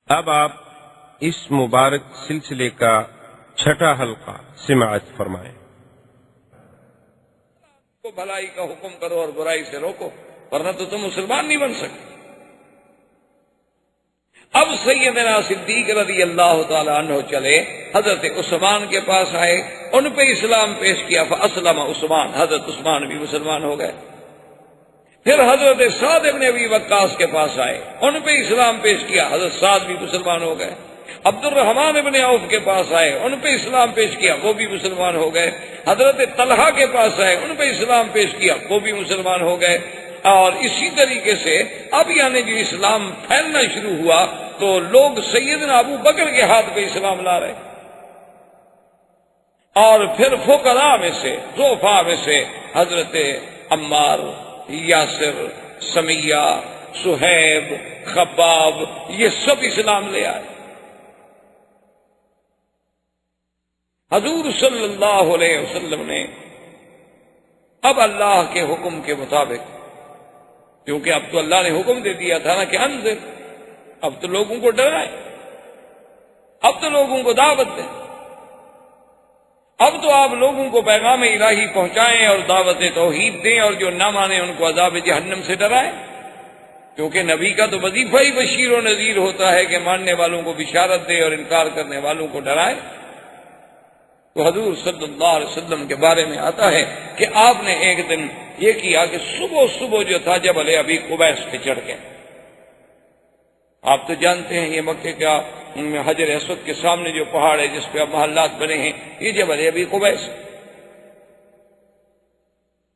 اب آپ اس مبارک سلسلے کا چھٹا حلقہ سماعت فرمائیں۔ کو بھلائی کا حکم کرو اور برائی سے روکو، ورنہ تو تم مسلمان نہیں بن سکتے۔ اب سیدنا صدیق رضی اللہ تعالی عنہ چلے، حضرت عثمان کے پاس آئے، ان پہ اسلام پیش کیا، فاسلم عثمان، حضرت عثمان بھی مسلمان ہو گئے۔ پھر حضرت سعد بن ابی وقاص کے پاس آئے، ان پہ اسلام پیش کیا، حضرت سعد بھی مسلمان ہو گئے۔ عبد الرحمن بن عوف کے پاس آئے، ان پہ اسلام پیش کیا، وہ بھی مسلمان ہو گئے۔ حضرت طلحہ کے پاس آئے، ان پہ اسلام پیش کیا، وہ بھی مسلمان ہو گئے۔ اور اسی طریقے سے اب یعنی جو اسلام پھیلنا شروع ہوا تو لوگ سیدنا ابو بکر کے ہاتھ پہ اسلام لا رہے، اور پھر فقراء میں سے، ضعفاء میں سے حضرت عمار، یاسر، سمیہ، صہیب، خباب، یہ سب اسلام لے آئے۔ حضور صلی اللہ علیہ وسلم نے اب اللہ کے حکم کے مطابق، کیونکہ اب تو اللہ نے حکم دے دیا تھا نا کہ انذر، اب تو لوگوں کو ڈرائیں، اب تو لوگوں کو دعوت دیں، اب تو آپ لوگوں کو پیغام الہی پہنچائیں اور دعوت توحید دیں، اور جو نہ مانے ان کو عذاب جہنم سے ڈرائیں، کیونکہ نبی کا تو وظیفہ ہی بشیر و نذیر ہوتا ہے کہ ماننے والوں کو بشارت دے اور انکار کرنے والوں کو ڈرائے۔ تو حضور صلی اللہ علیہ وسلم کے بارے میں آتا ہے کہ آپ نے ایک دن یہ کیا کہ صبح جو تھا جبل ابی قبیس پہ چڑھ گئے۔ آپ تو جانتے ہیں یہ مکے کا حجر اسود کے سامنے جو پہاڑ ہے جس پہ اب محلات بنے ہیں، یہ جبل ابی قبیس،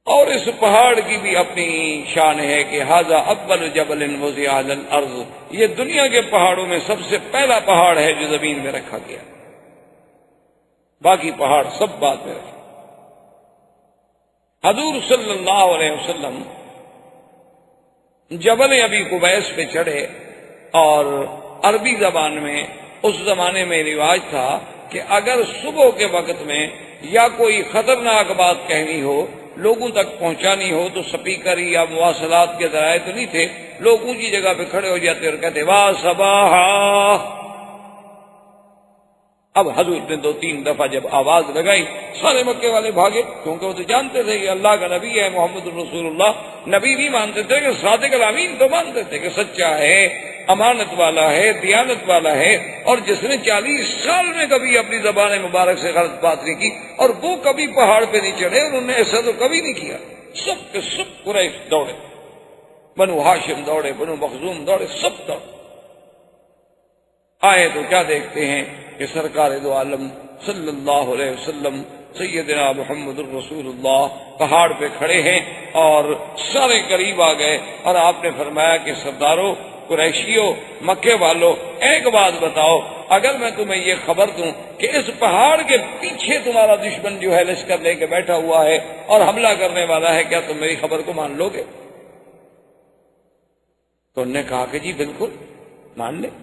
اور اس پہاڑ کی بھی اپنی شان ہے کہ ھذا اول جبل وضع علی الارض، یہ دنیا کے پہاڑوں میں سب سے پہلا پہاڑ ہے جو زمین میں رکھا گیا، باقی پہاڑ سب بعد میں رکھے۔ حضور صلی اللہ علیہ وسلم جبل ابی قبیس پہ چڑھے، اور عربی زبان میں اس زمانے میں رواج تھا کہ اگر صبح کے وقت میں یا کوئی خطرناک بات کہنی ہو، لوگوں تک پہنچانی ہو، تو سپیکر یا مواصلات کے ذرائع تو نہیں تھے، لوگ اونچی جگہ پہ کھڑے ہو جاتے اور کہتے واہ صباحا۔ اب حضور نے 2-3 دفعہ جب آواز لگائی، سارے مکے والے بھاگے، کیونکہ وہ تو جانتے تھے کہ اللہ کا نبی ہے، محمد الرسول اللہ۔ نبی بھی مانتے تھے کہ صادق الامین، تو مانتے تھے کہ سچا ہے، امانت والا ہے، دیانت والا ہے، اور جس نے 40 سال میں کبھی اپنی زبان مبارک سے غلط بات نہیں کی، اور وہ کبھی پہاڑ پہ نہیں چڑھے، انہوں نے ایسا تو کبھی نہیں کیا۔ سب کے سب قریش دوڑے، بنو ہاشم دوڑے، بنو مخزوم دوڑے، سب دوڑے۔ آئے تو کیا دیکھتے ہیں کہ سرکار دو عالم صلی اللہ علیہ وسلم سیدنا محمد الرسول اللہ پہاڑ پہ کھڑے ہیں، اور سارے قریب آ گئے، اور آپ نے فرمایا کہ سرداروں، قریشیوں، مکے والوں، ایک بات بتاؤ، اگر میں تمہیں یہ خبر دوں کہ اس پہاڑ کے پیچھے تمہارا دشمن جو ہے لشکر لے کے بیٹھا ہوا ہے اور حملہ کرنے والا ہے، کیا تم میری خبر کو مان لو گے؟ تو انہوں نے کہا کہ جی بالکل مان لیں۔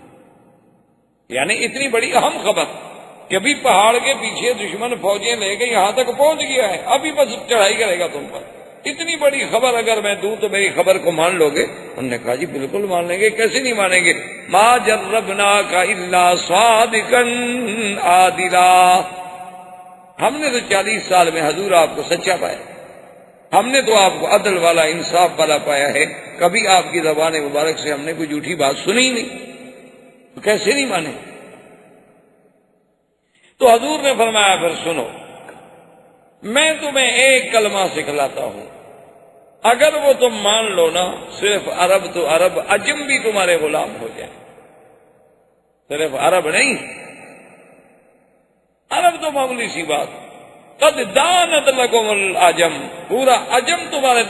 یعنی اتنی بڑی اہم خبر کہ ابھی پہاڑ کے پیچھے دشمن فوجیں لے کے یہاں تک پہنچ گیا ہے، ابھی بس چڑھائی کرے گا تم پر، اتنی بڑی خبر اگر میں دوں تو میری خبر کو مان لو گے؟ انہوں نے کہا جی بالکل مان لیں گے، کیسے نہیں مانیں گے؟ ما جربناک الا صادقا عادلا، ہم نے تو 40 سال میں حضور آپ کو سچا پایا، ہم نے تو آپ کو عدل والا، انصاف والا پایا ہے، کبھی آپ کی زبان مبارک سے ہم نے کوئی جھوٹی بات سنی ہی نہیں، تو کیسے نہیں مانے؟ تو حضور نے فرمایا پھر سنو، میں تمہیں ایک کلمہ سکھلاتا ہوں، اگر وہ تم مان لو نا، صرف عرب تو عرب، عجم بھی تمہارے غلام ہو جائیں، صرف عرب نہیں، عرب تو معمولی سی بات، قد دانت لکم العجم، پورا عجم تمہارے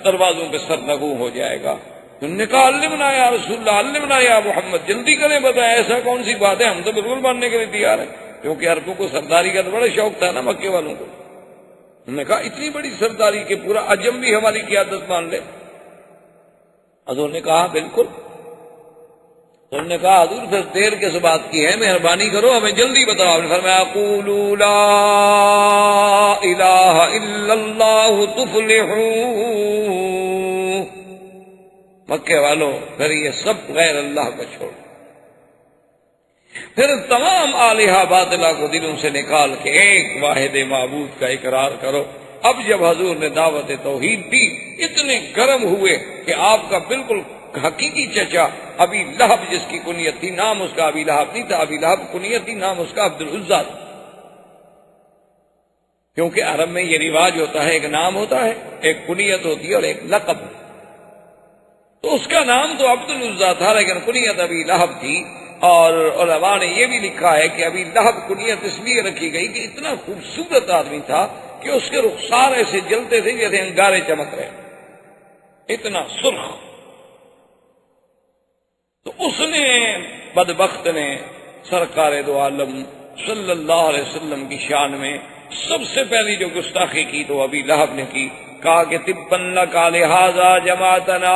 دروازوں پہ سرنگوں ہو جائے گا۔ انہوں نے کہا علمنا یا رسول اللہ، علمنا یا محمد، جلدی کریں بتائیں ایسا کون سی بات ہے، ہم تو بالکل ماننے کے لیے تیار ہیں، کیونکہ عربوں کو سرداری کا تو بڑا شوق تھا نا مکے والوں کو۔ انہوں نے کہا اتنی بڑی سرداری کہ پورا عجم بھی ہماری قیادت مان لے؟ حضور نے کہا بالکل۔ تو انہوں نے کہا حضور پھر دیر کس بات کی ہے، مہربانی کرو ہمیں جلدی بتاؤ۔ نے فرمایا قولوا لا الہ الا اللہ تفلحوا، مکے والوں پھر یہ سب غیر اللہ کو چھوڑ، پھر تمام آلہہ باطلہ کو دلوں سے نکال کے ایک واحد معبود کا اقرار کرو۔ اب جب حضور نے دعوت توحید دی، اتنے گرم ہوئے کہ آپ کا بالکل حقیقی چچا ابی لہب، جس کی کنیت تھی، نام اس کا ابی لہب نہیں تھا، ابی لہب کنیت تھی، نام اس کا عبد العزیٰ تھا، کیونکہ عرب میں یہ رواج ہوتا ہے، ایک نام ہوتا ہے، ایک کنیت ہوتی ہے اور ایک لقب۔ تو اس کا نام تو عبد العزیٰ تھا، لیکن کنیت ابی لہب تھی۔ اور علماء نے یہ بھی لکھا ہے کہ ابی لہب کنیت اس لیے رکھی گئی کہ اتنا خوبصورت آدمی تھا کہ اس کے رخسار ایسے جلتے تھے جیسے انگارے چمک رہے، اتنا سرخ۔ تو اس نے، بدبخت نے، سرکار دو عالم صلی اللہ علیہ وسلم کی شان میں سب سے پہلی جو گستاخی کی تو ابی لہب نے کی، کہا کہ تبًا لک لہذا جماعتنا،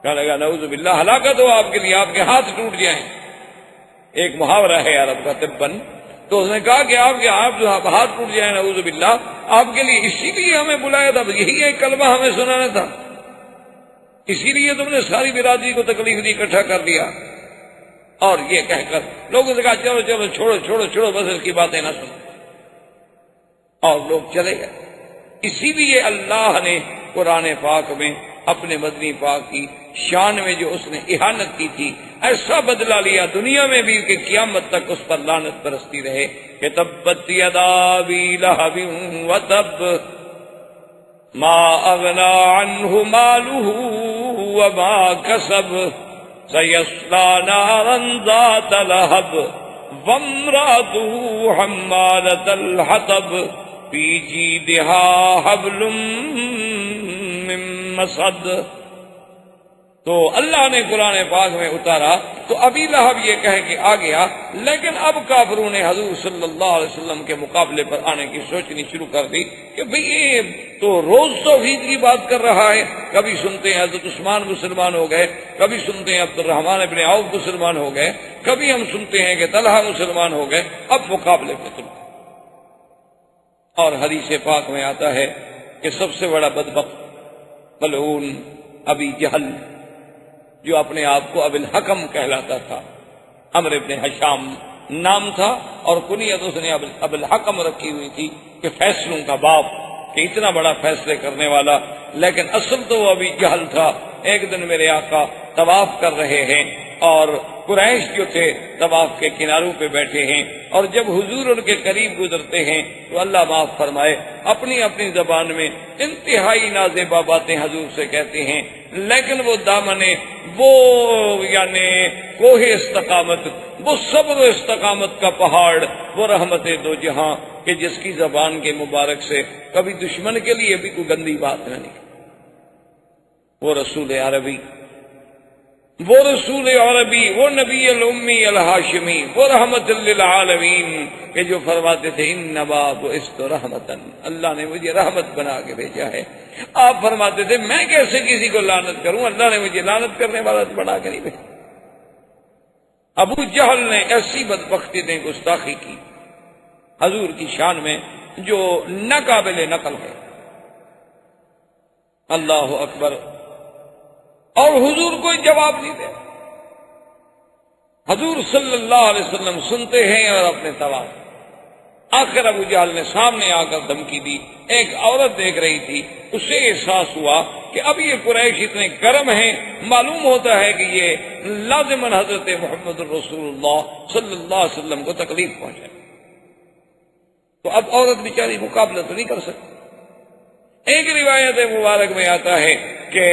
کہنے لگا نعوذ باللہ، ہلاکت ہو آپ کے لیے، آپ کے ہاتھ ٹوٹ جائیں۔ ایک محاورہ ہے عرب کا تبًا، تو اس نے کہا کہ آپ کے ہاتھ ٹوٹ جائیں، نعوذ باللہ، آپ کے لیے اسی لیے ہمیں بلایا تھا، یہی ایک کلمہ ہمیں سنانا تھا، اسی لیے تم نے ساری برادری کو تکلیف دی، اکٹھا کر دیا۔ اور یہ کہہ کر لوگوں سے کہا چلو چلو چھوڑو چھوڑو چھوڑو، بس اس کی باتیں نہ سنو، اور لوگ چلے گئے۔ اسی لیے اللہ نے قرآن پاک میں اپنے مدنی پاک کی شان میں جو اس نے اہانت کی تھی، ایسا بدلہ لیا دنیا میں بھی کہ قیامت تک اس پر لعنت برستی رہے کہ تبت یدا ابی لہب وتب ما اغنی عنہ مالہ وما کسب سیصلی نارا ذات لہب وامرأتہ حمالۃ الحطب فی جیدہا حبل من مسد۔ تو اللہ نے قرآن پاک میں اتارا تو ابی لہب یہ کہہ کے آ گیا، لیکن اب کافروں نے حضور صلی اللہ علیہ وسلم کے مقابلے پر آنے کی سوچنی شروع کر دی کہ بھئی یہ تو روز توحید کی بات کر رہا ہے، کبھی سنتے ہیں حضرت عثمان مسلمان ہو گئے، کبھی سنتے ہیں عبد الرحمن ابن عوف مسلمان ہو گئے، کبھی ہم سنتے ہیں کہ طلحہ مسلمان ہو گئے، اب مقابلے میں تم۔ اور حدیث پاک میں آتا ہے کہ سب سے بڑا بدبخت ملعون ابی جہل، جو اپنے آپ کو ابی الحکم کہلاتا تھا، عمرو ابن حشام نام تھا، اور کنیت اس نے ابی الحکم رکھی ہوئی تھی کہ فیصلوں کا باپ، کہ اتنا بڑا فیصلے کرنے والا، لیکن اصل تو وہ ابی جہل تھا۔ ایک دن میرے آقا طواف کر رہے ہیں اور قریش جو تھے طواف کے کناروں پہ بیٹھے ہیں، اور جب حضور ان کے قریب گزرتے ہیں تو اللہ معاف فرمائے اپنی اپنی زبان میں انتہائی نازیبا باتیں حضور سے کہتے ہیں، لیکن وہ دامنے، وہ یعنی کوہ استقامت، وہ صبر و استقامت کا پہاڑ، وہ رحمت دو جہاں کہ جس کی زبان کے مبارک سے کبھی دشمن کے لیے بھی کوئی گندی بات نہ نکلی، وہ رسول عربی، وہ رسول عربی، وہ نبی الامی الہاشمی، وہ رحمت للعالمین کہ جو فرماتے تھے انما بعثت رحمتا، اللہ نے مجھے رحمت بنا کے بھیجا ہے۔ آپ فرماتے تھے میں کیسے کسی کو لعنت کروں، اللہ نے مجھے لعنت کرنے والا بنا کے نہیں بھیجا۔ ابو جہل نے ایسی بدبختی نے گستاخی کی حضور کی شان میں جو ناقابل نقل ہے۔ اللہ اکبر۔ اور حضور کوئی جواب نہیں دے، حضور صلی اللہ علیہ وسلم سنتے ہیں اور اپنے طواف۔ آخر ابو جہل نے سامنے آ کر دھمکی دی، ایک عورت دیکھ رہی تھی، اسے احساس ہوا کہ اب یہ قریش اتنے گرم ہیں، معلوم ہوتا ہے کہ یہ لازماً حضرت محمد رسول اللہ صلی اللہ علیہ وسلم کو تکلیف پہنچائے، تو اب عورت بیچاری مقابلہ تو نہیں کر سکتی۔ ایک روایت مبارک میں آتا ہے کہ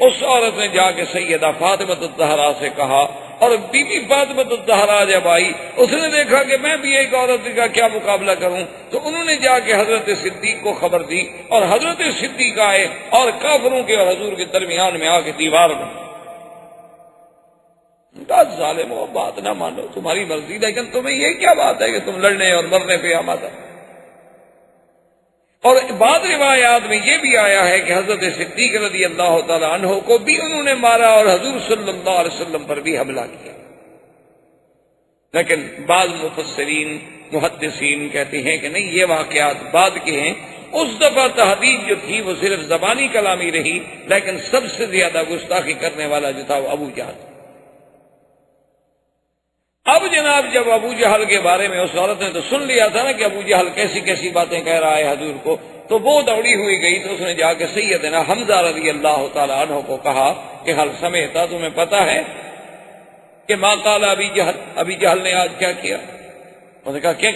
اس عورت نے جا کے سیدہ فاطمہ الزہرا سے کہا، اور بی بی فاطمہ الزہرا جب آئی اس نے دیکھا کہ میں بھی ایک عورت کا کیا مقابلہ کروں، تو انہوں نے جا کے حضرت صدیق کو خبر دی، اور حضرت صدیق آئے اور کافروں کے اور حضور کے درمیان میں آ کے دیوار بن ظالمو، بات نہ مانو، تمہاری مرضی، لیکن تمہیں یہ کیا بات ہے کہ تم لڑنے اور مرنے پہ آمادہ۔ اور بعض روایات میں یہ بھی آیا ہے کہ حضرت صدیق رضی اللہ تعالی عنہ کو بھی انہوں نے مارا اور حضور صلی اللہ علیہ وسلم پر بھی حملہ کیا، لیکن بعض مفسرین محدثین کہتے ہیں کہ نہیں، یہ واقعات بعد کے ہیں۔ اس دفعہ تحدید جو تھی وہ صرف زبانی کلامی رہی، لیکن سب سے زیادہ گستاخی کرنے والا جو تھا وہ ابو جہل۔ اب جناب جب ابو جہل کے بارے میں اس عورت نے تو سن لیا تھا نا کہ ابو جہل کیسی کیسی باتیں کہہ رہا ہے حضور کو، تو وہ دوڑی ہوئی گئی تو اس نے جا کے سیدنا حمزہ رضی اللہ تعالی عنہ کو کہا کہ حل سمیتا، تمہیں پتا ہے کہ ما قال ابی جہل نے آج کیا کیا؟ انہوں نے کہا کیا؟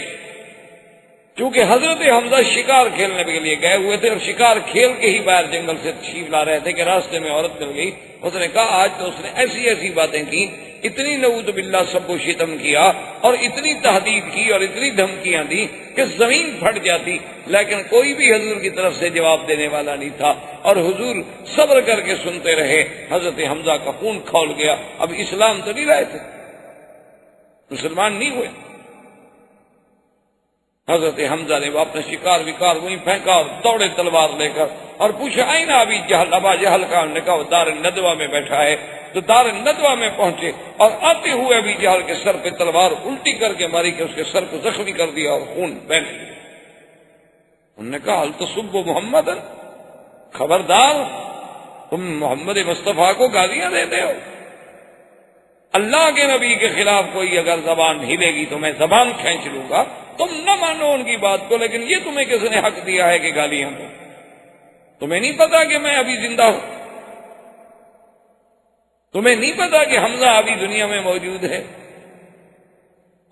کیونکہ حضرت حمزہ شکار کھیلنے کے لیے گئے ہوئے تھے اور شکار کھیل کے ہی باہر جنگل سے تشریف لا رہے تھے کہ راستے میں عورت مل گئی. اس نے کہا آج تو اس نے ایسی ایسی باتیں کی، اتنی نعوذ باللہ سب کو شتم کیا اور اتنی تہدید کی اور اتنی دھمکیاں دی کہ زمین پھٹ جاتی، لیکن کوئی بھی حضور کی طرف سے جواب دینے والا نہیں تھا اور حضور صبر کر کے سنتے رہے. حضرت حمزہ کا خون کھول گیا. اب اسلام تو نہیں رہے تھے، مسلمان نہیں ہوئے. حضرت حمزہ نے اپنا شکار وکار وہیں پھینکا اور دوڑے تلوار لے کر اور پوچھا آئین ابی جہل، ابا جہل کا. نے کہا وہ دار الندوہ میں بیٹھا ہے. تو دار الندوہ میں پہنچے اور آتے ہوئے ابی جہل کے سر پہ تلوار الٹی کر کے ماری کہ اس کے سر کو زخمی کر دیا اور خون بہہ گیا. انہوں نے کہا حل تسب محمد، خبردار تم محمد مصطفیٰ کو گالیاں دیتے ہو. اللہ کے نبی کے خلاف کوئی اگر زبان ہلے گی تو میں زبان کھینچ لوں گا. تم نہ مانو ان کی بات کو، لیکن یہ تمہیں کس نے حق دیا ہے کہ گالیاں دو؟ تمہیں نہیں پتا کہ میں ابھی زندہ ہوں؟ تمہیں نہیں پتا کہ حمزہ ابھی دنیا میں موجود ہے؟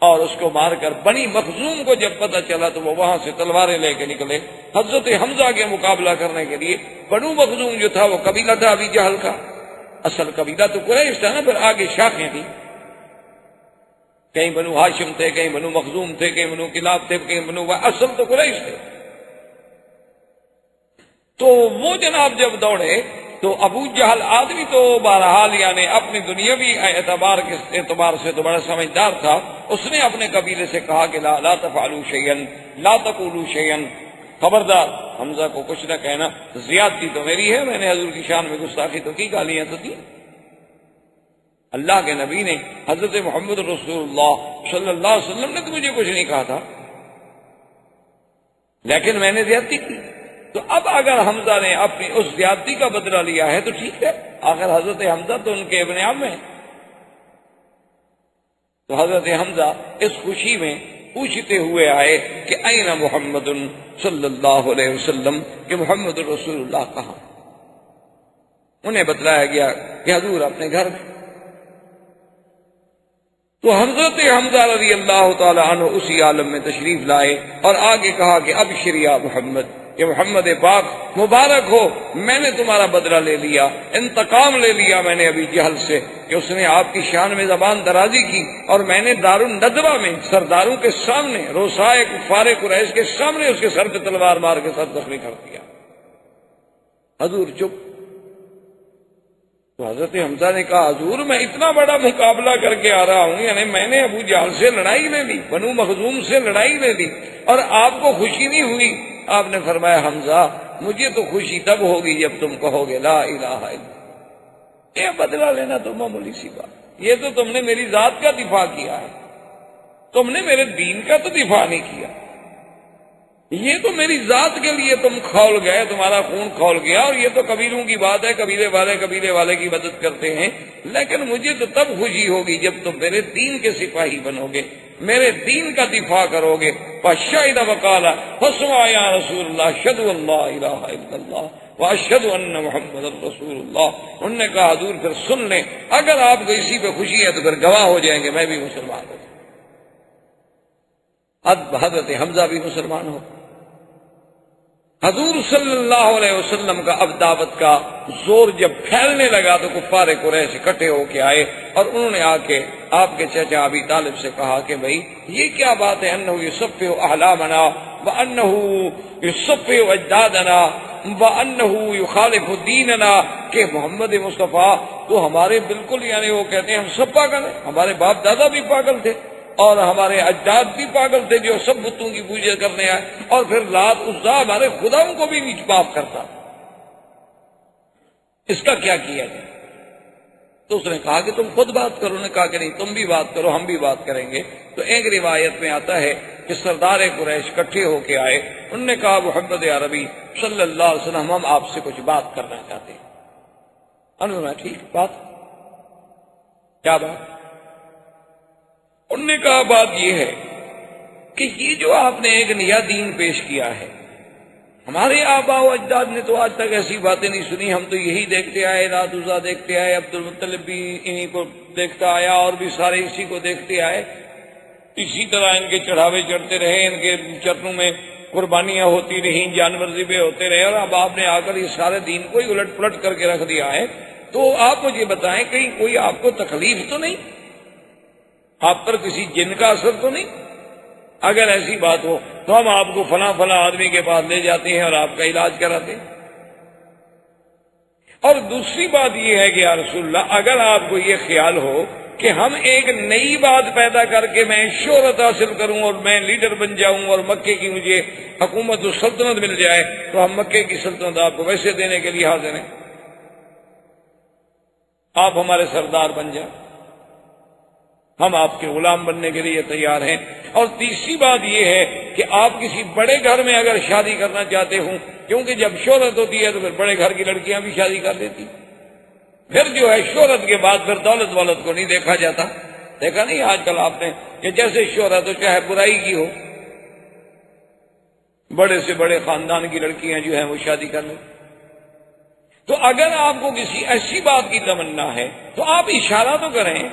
اور اس کو مار کر بنی مخزوم کو جب پتا چلا تو وہ وہاں سے تلواریں لے کے نکلے حضرت حمزہ کے مقابلہ کرنے کے لیے. بنو مخزوم جو تھا وہ قبیلہ تھا ابی جہل کا. اصل قبیلہ تو قریش تھا نا، پھر آگے شاخیں تھیں، کہیں بنو ہاشم تھے، کہیں بنو مخزوم تھے، کہیں بنو کلاب تھے، کہیں بنو، اصل تو قریش تھے. تو وہ جناب جب دوڑے تو ابو جہل آدمی تو بہرحال یعنی اپنی دنیاوی اعتبار سے تو بڑا سمجھدار تھا. اس نے اپنے قبیلے سے کہا کہ لا تفعلوا شیئا لا تقولوا شیئا، خبردار حمزہ کو کچھ نہ کہنا، زیادتی تو میری ہے، میں نے حضور کی شان میں گستاخی تو کی، گالیاں تو دی. اللہ کے نبی نے حضرت محمد رسول اللہ صلی اللہ علیہ وسلم نے تو مجھے کچھ نہیں کہا تھا، لیکن میں نے زیادتی کی. تو اب اگر حمزہ نے اپنی اس زیادتی کا بدلہ لیا ہے تو ٹھیک ہے، آخر حضرت حمزہ تو ان کے ابن عم ہیں. تو حضرت حمزہ اس خوشی میں پوچھتے ہوئے آئے کہ این محمد صلی اللہ علیہ وسلم، کہ محمد رسول اللہ کہاں؟ انہیں بتلایا گیا کہ حضور اپنے گھر میں. تو حضرت حمزہ رضی اللہ تعالی عنہ اسی عالم میں تشریف لائے اور آگے کہا کہ ابشر یا محمد، کہ محمد پاک مبارک ہو، میں نے تمہارا بدلہ لے لیا، انتقام لے لیا میں نے ابھی جہل سے کہ اس نے آپ کی شان میں زبان درازی کی، اور میں نے دار الندوہ میں سرداروں کے سامنے، روسائے کفار قریش کے سامنے اس کے سر پہ تلوار مار کے سر زخمی کر دیا. حضور چپ. تو حضرت حمزہ نے کہا حضور میں اتنا بڑا مقابلہ کر کے آ رہا ہوں، یعنی میں نے ابو جہل سے لڑائی لے لی، بنو مخزوم سے لڑائی لے لی، اور آپ کو خوشی نہیں ہوئی. آپ نے فرمایا حمزہ مجھے تو خوشی تب ہوگی جب تم کہو گے لا الہ الا اللہ. یہ بدلہ لینا تو معمولی سی بات، یہ تو تم نے میری ذات کا دفاع کیا ہے، تم نے میرے دین کا تو دفاع نہیں کیا. یہ تو میری ذات کے لیے تم کھول گئے، تمہارا خون کھول گیا، اور یہ تو قبیلوں کی بات ہے، قبیلے والے کی مدد کرتے ہیں. لیکن مجھے تو تب خوشی ہوگی جب تم میرے دین کے سپاہی بنو گے، میرے دین کا دفاع کرو گے. فشہد وقال فاسمع یا رسول اللہ اشہد ان لا الہ الا اللہ واشہد ان محمد رسول اللہ. انہوں نے کہا حضور پھر سن لیں، اگر آپ کو اسی پہ خوشی ہے تو پھر گواہ ہو جائیں گے میں بھی مسلمان ہوں. اب حضرت حمزہ بھی مسلمان ہو. حضور صلی اللہ علیہ وسلم کا اب دعوت کا زور جب پھیلنے لگا تو کفار قریش اکٹھے ہو کے آئے اور انہوں نے آ کے آپ کے چچا ابی طالب سے کہا کہ بھائی یہ کیا بات ہے، انہ یصفح احلامنا وانہ یصفح اجدادنا وانہ یخالف دیننا، کہ محمد مصطفیٰ تو ہمارے بالکل یعنی وہ کہتے ہیں ہم سب پاگل ہیں، ہمارے باپ دادا بھی پاگل تھے اور ہمارے اجداد بھی پاگل تھے جو سب بتوں کی پوجا کرنے آئے، اور پھر لات عزا ہمارے خداؤں کو بھی نہیں معاف کرتا، اس کا کیا کیا جائے؟ تو اس نے کہا کہ تم خود بات کرو. نے کہا کہ نہیں تم بھی بات کرو، ہم بھی بات کریں گے. تو ایک روایت میں آتا ہے کہ سردار قریش اکٹھے ہو کے آئے، انہوں نے کہا محمد عربی صلی اللہ علیہ وسلم ہم آپ سے کچھ بات کرنا چاہتے ہیں. انہوں نے ٹھیک بات، کیا بات؟ انہوں نے کہا بات یہ ہے کہ یہ جو آپ نے ایک نیا دین پیش کیا ہے، ہمارے آباء و اجداد نے تو آج تک ایسی باتیں نہیں سنی، ہم تو یہی دیکھتے آئے، لات عزیٰ دیکھتے آئے، عبد المطلب بھی انہی کو دیکھتا آیا، اور بھی سارے اسی کو دیکھتے آئے، اسی طرح ان کے چڑھاوے چڑھتے رہے، ان کے چرنوں میں قربانیاں ہوتی رہیں، جانور ذبح ہوتے رہے، اور اب آپ نے آ کر یہ سارے دین کو ہی الٹ پلٹ کر کے رکھ دیا ہے۔ تو آپ مجھے بتائیں کہیں کوئی آپ کو تکلیف تو نہیں، آپ پر کسی جن کا اثر تو نہیں؟ اگر ایسی بات ہو تو ہم آپ کو فلاں فلاں آدمی کے پاس لے جاتے ہیں اور آپ کا علاج کراتے ہیں۔ اور دوسری بات یہ ہے کہ یا رسول اللہ، اگر آپ کو یہ خیال ہو کہ ہم ایک نئی بات پیدا کر کے میں شہرت حاصل کروں اور میں لیڈر بن جاؤں اور مکے کی مجھے حکومت و سلطنت مل جائے، تو ہم مکے کی سلطنت آپ کو ویسے دینے کے لیے حاضر ہیں، آپ ہمارے سردار بن جائیں، ہم آپ کے غلام بننے کے لیے تیار ہیں۔ اور تیسری بات یہ ہے کہ آپ کسی بڑے گھر میں اگر شادی کرنا چاہتے ہوں، کیونکہ جب شہرت ہوتی ہے تو پھر بڑے گھر کی لڑکیاں بھی شادی کر دیتی، پھر جو ہے شہرت کے بعد پھر دولت والت کو نہیں دیکھا جاتا۔ دیکھا نہیں آج کل آپ نے کہ جیسے شہرت ہو چاہے برائی کی ہو، بڑے سے بڑے خاندان کی لڑکیاں جو ہیں وہ شادی کر لیں۔ تو اگر آپ کو کسی ایسی بات کی تمنا ہے تو آپ اشارہ تو کریں،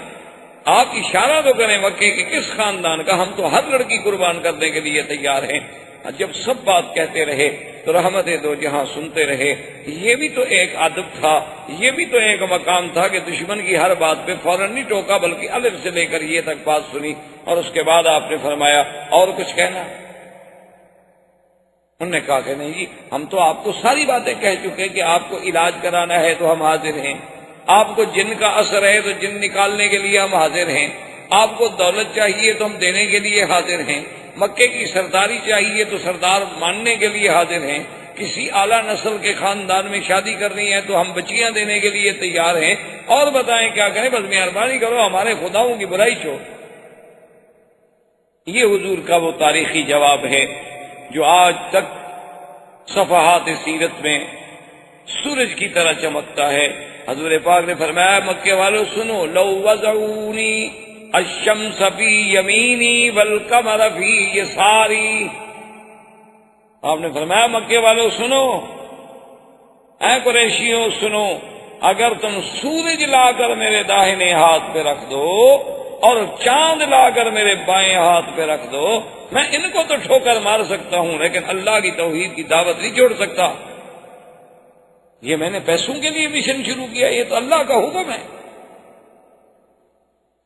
آپ اشارہ تو کریں مکے کے کس خاندان کا، ہم تو ہر لڑکی قربان کرنے کے لیے تیار ہیں۔ جب سب بات کہتے رہے تو رحمت دو جہاں سنتے رہے۔ یہ بھی تو ایک ادب تھا، یہ بھی تو ایک مقام تھا کہ دشمن کی ہر بات پہ فوراً نہیں ٹوکا، بلکہ الف سے لے کر یہ تک بات سنی، اور اس کے بعد آپ نے فرمایا اور کچھ کہنا؟ انہوں نے کہا کہ نہیں جی، ہم تو آپ کو ساری باتیں کہہ چکے کہ آپ کو علاج کرانا ہے تو ہم حاضر ہیں، آپ کو جن کا اثر ہے تو جن نکالنے کے لیے ہم حاضر ہیں، آپ کو دولت چاہیے تو ہم دینے کے لیے حاضر ہیں، مکے کی سرداری چاہیے تو سردار ماننے کے لیے حاضر ہیں، کسی اعلیٰ نسل کے خاندان میں شادی کرنی ہے تو ہم بچیاں دینے کے لیے تیار ہیں، اور بتائیں کیا کریں، بس مہربانی کرو ہمارے خداؤں کی برائی چھوڑ۔ یہ حضور کا وہ تاریخی جواب ہے جو آج تک صفحات سیرت میں سورج کی طرح چمکتا ہے۔ حضور پاک نے فرمایا مکے والوں سنو، لو وضعونی الشمس فی یمینی والقمر فی یساری، آپ نے فرمایا مکے والوں سنو، اے قریشیوں سنو، اگر تم سورج لا کر میرے داہنے ہاتھ پہ رکھ دو اور چاند لا کر میرے بائیں ہاتھ پہ رکھ دو، میں ان کو تو ٹھوکر مار سکتا ہوں لیکن اللہ کی توحید کی دعوت نہیں چھوڑ سکتا۔ یہ میں نے پیسوں کے لیے مشن شروع کیا، یہ تو اللہ کا حکم ہے۔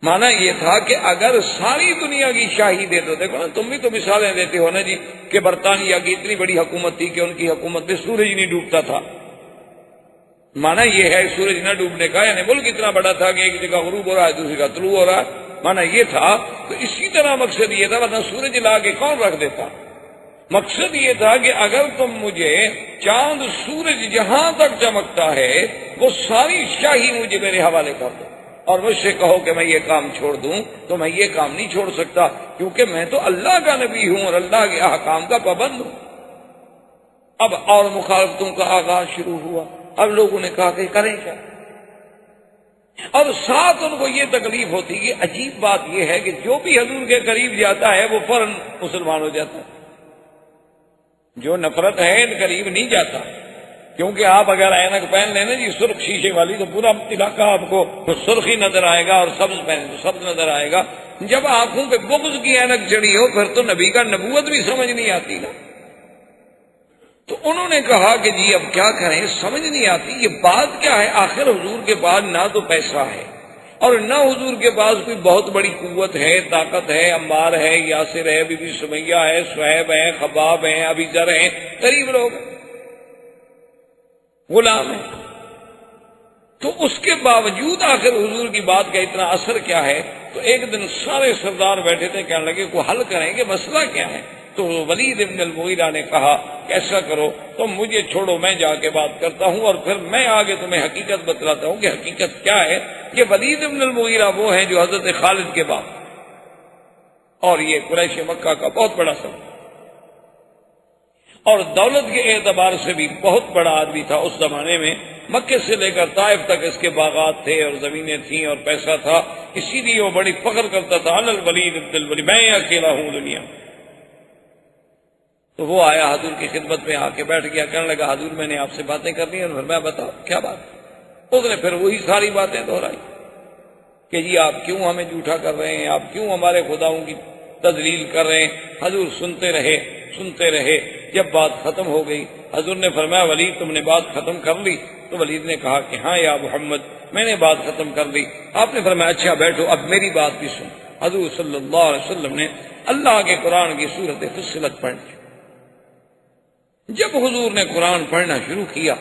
مانا یہ تھا کہ اگر ساری دنیا کی شاہی دے دو، دیکھو نا تم بھی تو مثالیں دیتے ہو نا جی کہ برطانیہ کی اتنی بڑی حکومت تھی کہ ان کی حکومت میں سورج نہیں ڈوبتا تھا، مانا یہ ہے سورج نہ ڈوبنے کا، یعنی ملک اتنا بڑا تھا کہ ایک جگہ غروب ہو رہا ہے دوسری کا طلوع ہو رہا ہے، مانا یہ تھا۔ تو اسی طرح مقصد یہ تھا، ورنہ سورج لا کے کون رکھ دیتا؟ مقصد یہ تھا کہ اگر تم مجھے چاند سورج جہاں تک چمکتا ہے وہ ساری شاہی مجھے میرے حوالے کر دو، اور مجھ سے کہو کہ میں یہ کام چھوڑ دوں، تو میں یہ کام نہیں چھوڑ سکتا، کیونکہ میں تو اللہ کا نبی ہوں اور اللہ کے احکام کا پابند ہوں۔ اب اور مخالفتوں کا آغاز شروع ہوا۔ اب لوگوں نے کہا کہ کریں کیا، اور ساتھ ان کو یہ تکلیف ہوتی کہ عجیب بات یہ ہے کہ جو بھی حضور کے قریب جاتا ہے وہ فوراً مسلمان ہو جاتا ہے، جو نفرت ہے ان قریب نہیں جاتا، کیونکہ آپ اگر اینک پہن لینا جی سرخ شیشے والی تو پورا علاقہ آپ کو سرخی نظر آئے گا، اور سبز پہنے تو سبز نظر آئے گا۔ جب آنکھوں پہ بغض کی اینک چڑھی ہو پھر تو نبی کا نبوت بھی سمجھ نہیں آتی نا۔ تو انہوں نے کہا کہ جی اب کیا کریں، سمجھ نہیں آتی یہ بات کیا ہے، آخر حضور کے پاس نہ تو پیسہ ہے اور نہ حضور کے پاس کوئی بہت بڑی قوت ہے، طاقت ہے، عمار ہے، یاسر ہے، بی بی سمیہ ہے، صہیب ہے، خباب ہیں، ابی ذر ہیں، غریب لوگ غلام ہیں، تو اس کے باوجود آخر حضور کی بات کا اتنا اثر کیا ہے۔ تو ایک دن سارے سردار بیٹھے تھے، کہنے لگے کوئی حل کریں کہ مسئلہ کیا ہے۔ تو ولید ابن المغیرہ نے کہا کہ ایسا کرو تم مجھے چھوڑو، میں جا کے بات کرتا ہوں اور پھر میں آگے تمہیں حقیقت بتلاتا ہوں کہ حقیقت کیا ہے۔ کہ ولید ابن المغیرہ وہ ہیں جو حضرت خالد کے باپ، اور یہ قریش مکہ کا بہت بڑا سب اور دولت کے اعتبار سے بھی بہت بڑا آدمی تھا اس زمانے میں۔ مکے سے لے کر طائف تک اس کے باغات تھے اور زمینیں تھیں اور پیسہ تھا، اسی لیے وہ بڑی فخر کرتا تھا انا الولید ابن الولید، میں اکیلا ہوں دنیا میں۔ تو وہ آیا حضور کی خدمت میں آ کے بیٹھ گیا، کہنے لگا حضور میں نے آپ سے باتیں کر لی ہیں، اور میں بتاؤ کیا بات ہے؟ اس نے پھر وہی ساری باتیں دہرائی کہ جی آپ کیوں ہمیں جھوٹا کر رہے ہیں، آپ کیوں ہمارے خداؤں کی تذلیل کر رہے ہیں۔ حضور سنتے رہے، جب بات ختم ہو گئی حضور نے فرمایا ولید تم نے بات ختم کر لی؟ تو ولید نے کہا کہ ہاں یا محمد میں نے بات ختم کر لی۔ آپ نے فرمایا اچھا بیٹھو اب میری بات بھی سن۔ حضور صلی اللہ علیہ وسلم نے اللہ کے قرآن کی سورت فصلت پڑھی۔ جب حضور نے قرآن پڑھنا شروع کیا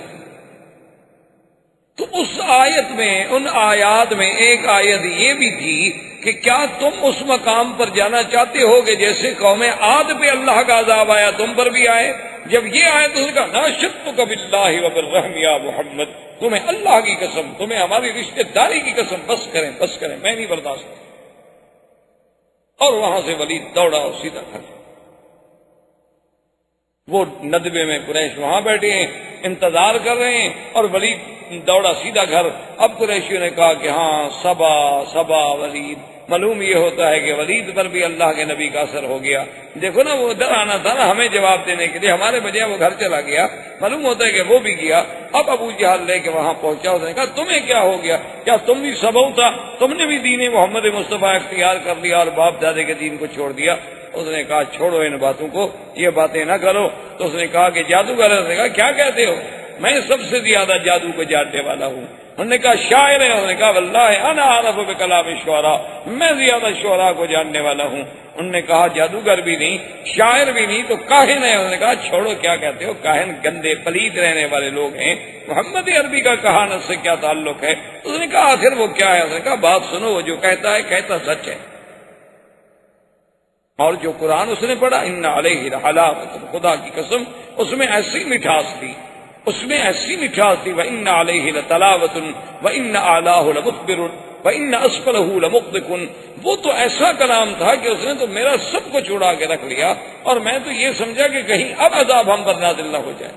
تو اس آیت میں، ان آیات میں ایک آیت یہ بھی تھی کہ کیا تم اس مقام پر جانا چاہتے ہو کہ جیسے قوم عاد پہ اللہ کا عذاب آیا تم پر بھی آئے؟ جب یہ آئے تو اس کا ناشدتک باللہ وبالرحم یا محمد، تمہیں اللہ کی قسم، تمہیں ہماری رشتہ داری کی قسم، بس کریں میں نہیں برداشت۔ اور وہاں سے ولید دوڑا اور سیدھا گھر۔ وہ ندبے میں قریش وہاں بیٹھے ہیں، انتظار کر رہے ہیں، اور ولید دوڑا سیدھا گھر۔ اب قریشیوں نے کہا کہ ہاں صبا ولید، معلوم یہ ہوتا ہے کہ ولید پر بھی اللہ کے نبی کا اثر ہو گیا۔ دیکھو نا وہ ادھر آنا تھا نا ہمیں جواب دینے کے لیے، ہمارے بجائے وہ گھر چلا گیا، معلوم ہوتا ہے کہ وہ بھی گیا۔ اب ابو جہل لے کے وہاں پہنچا، اس نے کہا تمہیں کیا ہو گیا؟ کیا تم بھی سبو تھا؟ تم نے بھی دین محمد مصطفیٰ اختیار کر لیا اور باپ دادے کے دین کو چھوڑ دیا؟ اس نے کہا چھوڑو ان باتوں کو، یہ باتیں نہ کرو۔ تو اس نے کہا کہ جادوگر ہے؟ اس نے کہا کیا کہتے ہو؟ میں سب سے زیادہ جادو کو جاننے والا ہوں۔ انہوں نے کہا شاعر ہے؟ انہوں نے کہا واللہ انا اعرف بکلام الشعراء، میں زیادہ شعراء کو جاننے والا ہوں۔ انہوں نے کہا جادوگر بھی نہیں، شاعر بھی نہیں، تو کاہن ہے؟ انہوں نے کہا چھوڑو کیا کہتے ہو، کاہن گندے پلید رہنے والے لوگ ہیں، محمد عربی کا کہانت سے کیا تعلق ہے؟ اس نے کہا آخر وہ کیا ہے؟ اس نے کہا بات سنو، وہ جو کہتا ہے کہتا سچ ہے، اور جو قرآن اس نے پڑھا ان علیہ لحلاوۃ، خدا کی قسم اس میں ایسی مٹھاس تھی، وَإِنَّ عَلَيْهِ لَتَلَاوَةٌ وَإِنَّ أَعْلَاهُ لَمُخْبِرٌ وَإِنَّ أَسْفَلَهُ لَمُغْدِقٌ۔ وہ تو ایسا کلام تھا کہ اس نے تو میرا سب کچھ اڑا کے رکھ لیا، اور میں تو یہ سمجھا کہ کہیں اب عذاب ہم پر نازل نہ ہو جائے۔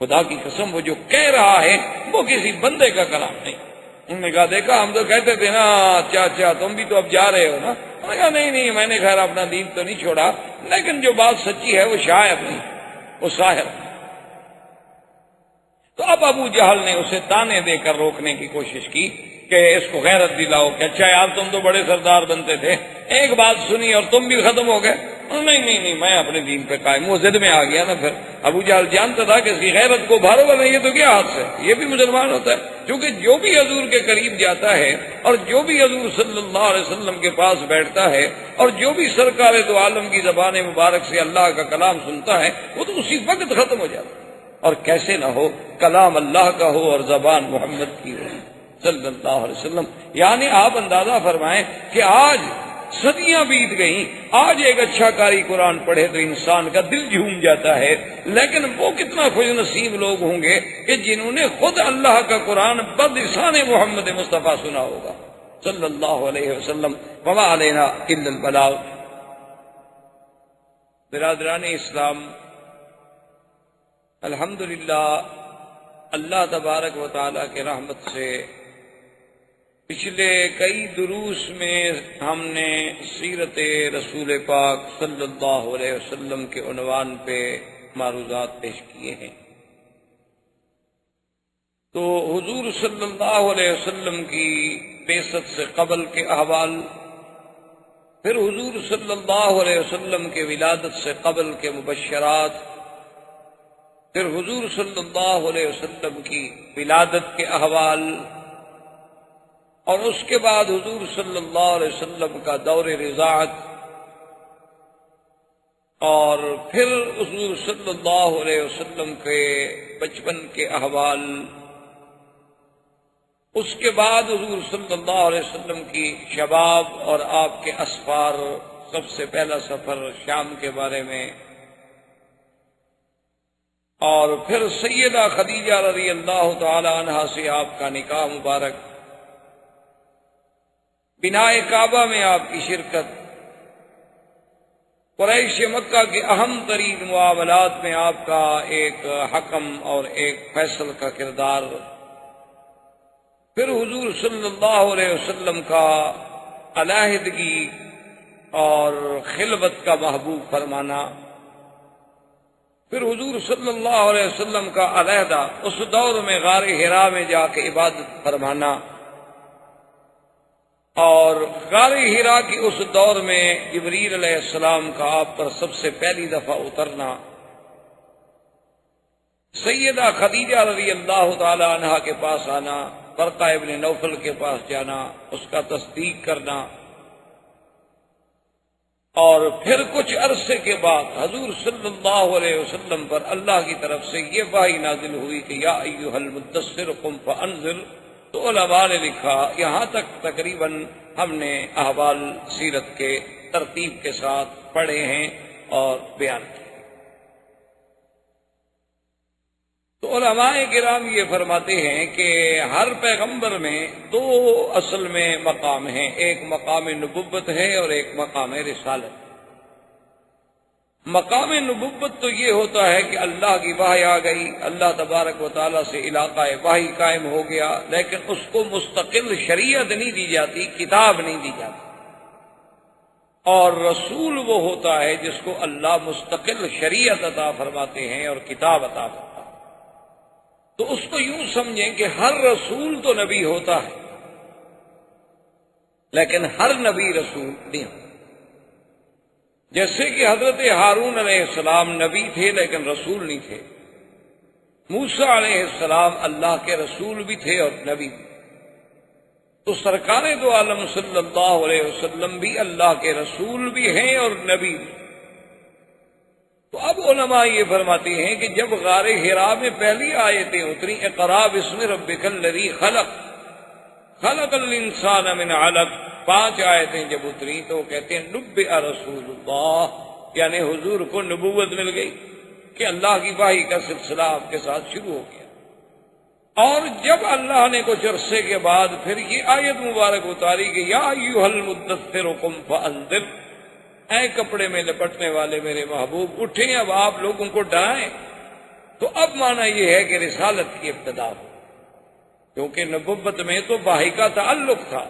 خدا کی قسم وہ جو کہہ رہا ہے وہ کسی بندے کا کلام نہیں۔ انہوں نے کہا دیکھا ہم تو کہتے تھے نا اچھا تم بھی تو اب جا رہے ہو نا؟ انہوں نے کہا نہیں میں نے خیر اپنا دین تو نہیں چھوڑا، لیکن جو بات سچی ہے وہ شاعر نہیں، وہ ساحر۔ تو اب ابو جہل نے اسے تانے دے کر روکنے کی کوشش کی کہ اس کو غیرت دلاؤ کہ اچھا یار تم تو بڑے سردار بنتے تھے، ایک بات سنی اور تم بھی ختم ہو گئے۔ نہیں میں اپنے دین پہ قائم ہوں۔ ضد میں آ گیا نا پھر۔ ابو جہل جانتا تھا کہ اس کی غیرت کو بھارو گا نہیں، یہ تو کیا ہاتھ سے، یہ بھی مسلمان ہوتا ہے، کیونکہ جو بھی حضور کے قریب جاتا ہے اور جو بھی حضور صلی اللہ علیہ وسلم کے پاس بیٹھتا ہے اور جو بھی سرکار دو عالم کی زبان مبارک سے اللہ کا کلام سنتا ہے وہ تو اسی وقت ختم ہو جاتا ہے۔ اور کیسے نہ ہو، کلام اللہ کا ہو اور زبان محمد کی ہو صلی اللہ علیہ وسلم۔ یعنی آپ اندازہ فرمائیں کہ آج صدیاں بیت گئیں، آج ایک اچھا قاری قرآن پڑھے تو انسان کا دل جھوم جاتا ہے، لیکن وہ کتنا خوش نصیب لوگ ہوں گے کہ جنہوں نے خود اللہ کا قرآن بدلسان محمد مصطفیٰ سنا ہوگا صلی اللہ علیہ وسلم۔ وما علینا الا البلاغ۔ برادران اسلام، الحمدللہ اللہ تبارک و تعالیٰ کے رحمت سے پچھلے کئی دروس میں ہم نے سیرت رسول پاک صلی اللہ علیہ وسلم کے عنوان پہ معروضات پیش کیے ہیں۔ تو حضور صلی اللہ علیہ وسلم کی بعثت سے قبل کے احوال، پھر حضور صلی اللہ علیہ وسلم کے ولادت سے قبل کے مبشرات، پھر حضور صلی اللہ علیہ وسلم کی ولادت کے احوال، اور اس کے بعد حضور صلی اللہ علیہ وسلم کا دور رضاعت، اور پھر حضور صلی اللہ علیہ وسلم کے بچپن کے احوال، اس کے بعد حضور صلی اللہ علیہ وسلم کی شباب اور آپ کے اسفار، سب سے پہلا سفر شام کے بارے میں، اور پھر سیدہ خدیجہ رضی اللہ تعالی عنہا سے آپ کا نکاح مبارک، بنائے کعبہ میں آپ کی شرکت، قریش مکہ کے اہم ترین معاملات میں آپ کا ایک حکم اور ایک فیصل کا کردار، پھر حضور صلی اللہ علیہ وسلم کا علیحدگی اور خلوت کا محبوب فرمانا، پھر حضور صلی اللہ علیہ وسلم کا علیحدہ اس دور میں غار حرا میں جا کے عبادت فرمانا، اور غار حرا کی اس دور میں جبریل علیہ السلام کا آپ پر سب سے پہلی دفعہ اترنا، سیدہ خدیجہ رضی اللہ تعالی عنہا کے پاس آنا، ورقہ ابن نوفل کے پاس جانا، اس کا تصدیق کرنا، اور پھر کچھ عرصے کے بعد حضور صلی اللہ علیہ وسلم پر اللہ کی طرف سے یہ وحی نازل ہوئی کہ یا ایھا المدثر قم فانذر۔ تو علماء نے لکھا یہاں تک تقریباً ہم نے احوال سیرت کے ترتیب کے ساتھ پڑھے ہیں اور بیان کیے۔ تو علماء کرام یہ فرماتے ہیں کہ ہر پیغمبر میں دو اصل میں مقام ہیں، ایک مقام نبوت ہے اور ایک مقام رسالت۔ مقام نبوت تو یہ ہوتا ہے کہ اللہ کی وحی آ گئی، اللہ تبارک و تعالیٰ سے علاقہ وحی قائم ہو گیا، لیکن اس کو مستقل شریعت نہیں دی جاتی، کتاب نہیں دی جاتی۔ اور رسول وہ ہوتا ہے جس کو اللہ مستقل شریعت عطا فرماتے ہیں اور کتاب عطا فرماتے ہیں۔ تو اس کو یوں سمجھیں کہ ہر رسول تو نبی ہوتا ہے، لیکن ہر نبی رسول نہیں ہوتا۔ جیسے کہ حضرت ہارون علیہ السلام نبی تھے لیکن رسول نہیں تھے، موسیٰ علیہ السلام اللہ کے رسول بھی تھے اور نبی بھی۔ تو سرکار دو عالم صلی اللہ علیہ وسلم بھی اللہ کے رسول بھی ہیں اور نبی بھی۔ تو اب علماء یہ فرماتے ہیں کہ جب غار حرا میں پہلی آیتیں اتری، اقرا باسم ربک الذی خلق خلق الانسان من علق، 5 آیتیں جب اتری تو وہ کہتے ہیں نبئ رسول اللہ، یعنی حضور کو نبوت مل گئی کہ اللہ کی وحی کا سلسلہ آپ کے ساتھ شروع ہو گیا۔ اور جب اللہ نے کچھ عرصے کے بعد پھر یہ آیت مبارک اتاری کہ یا ایھا المدثر قم فانذر، اے کپڑے میں لپٹنے والے میرے محبوب اٹھیں، اب آپ لوگوں کو ڈرائیں۔ تو اب معنی یہ ہے کہ رسالت کی ابتدا ہو، کیونکہ نبوت میں تو وحی کا تعلق تھا،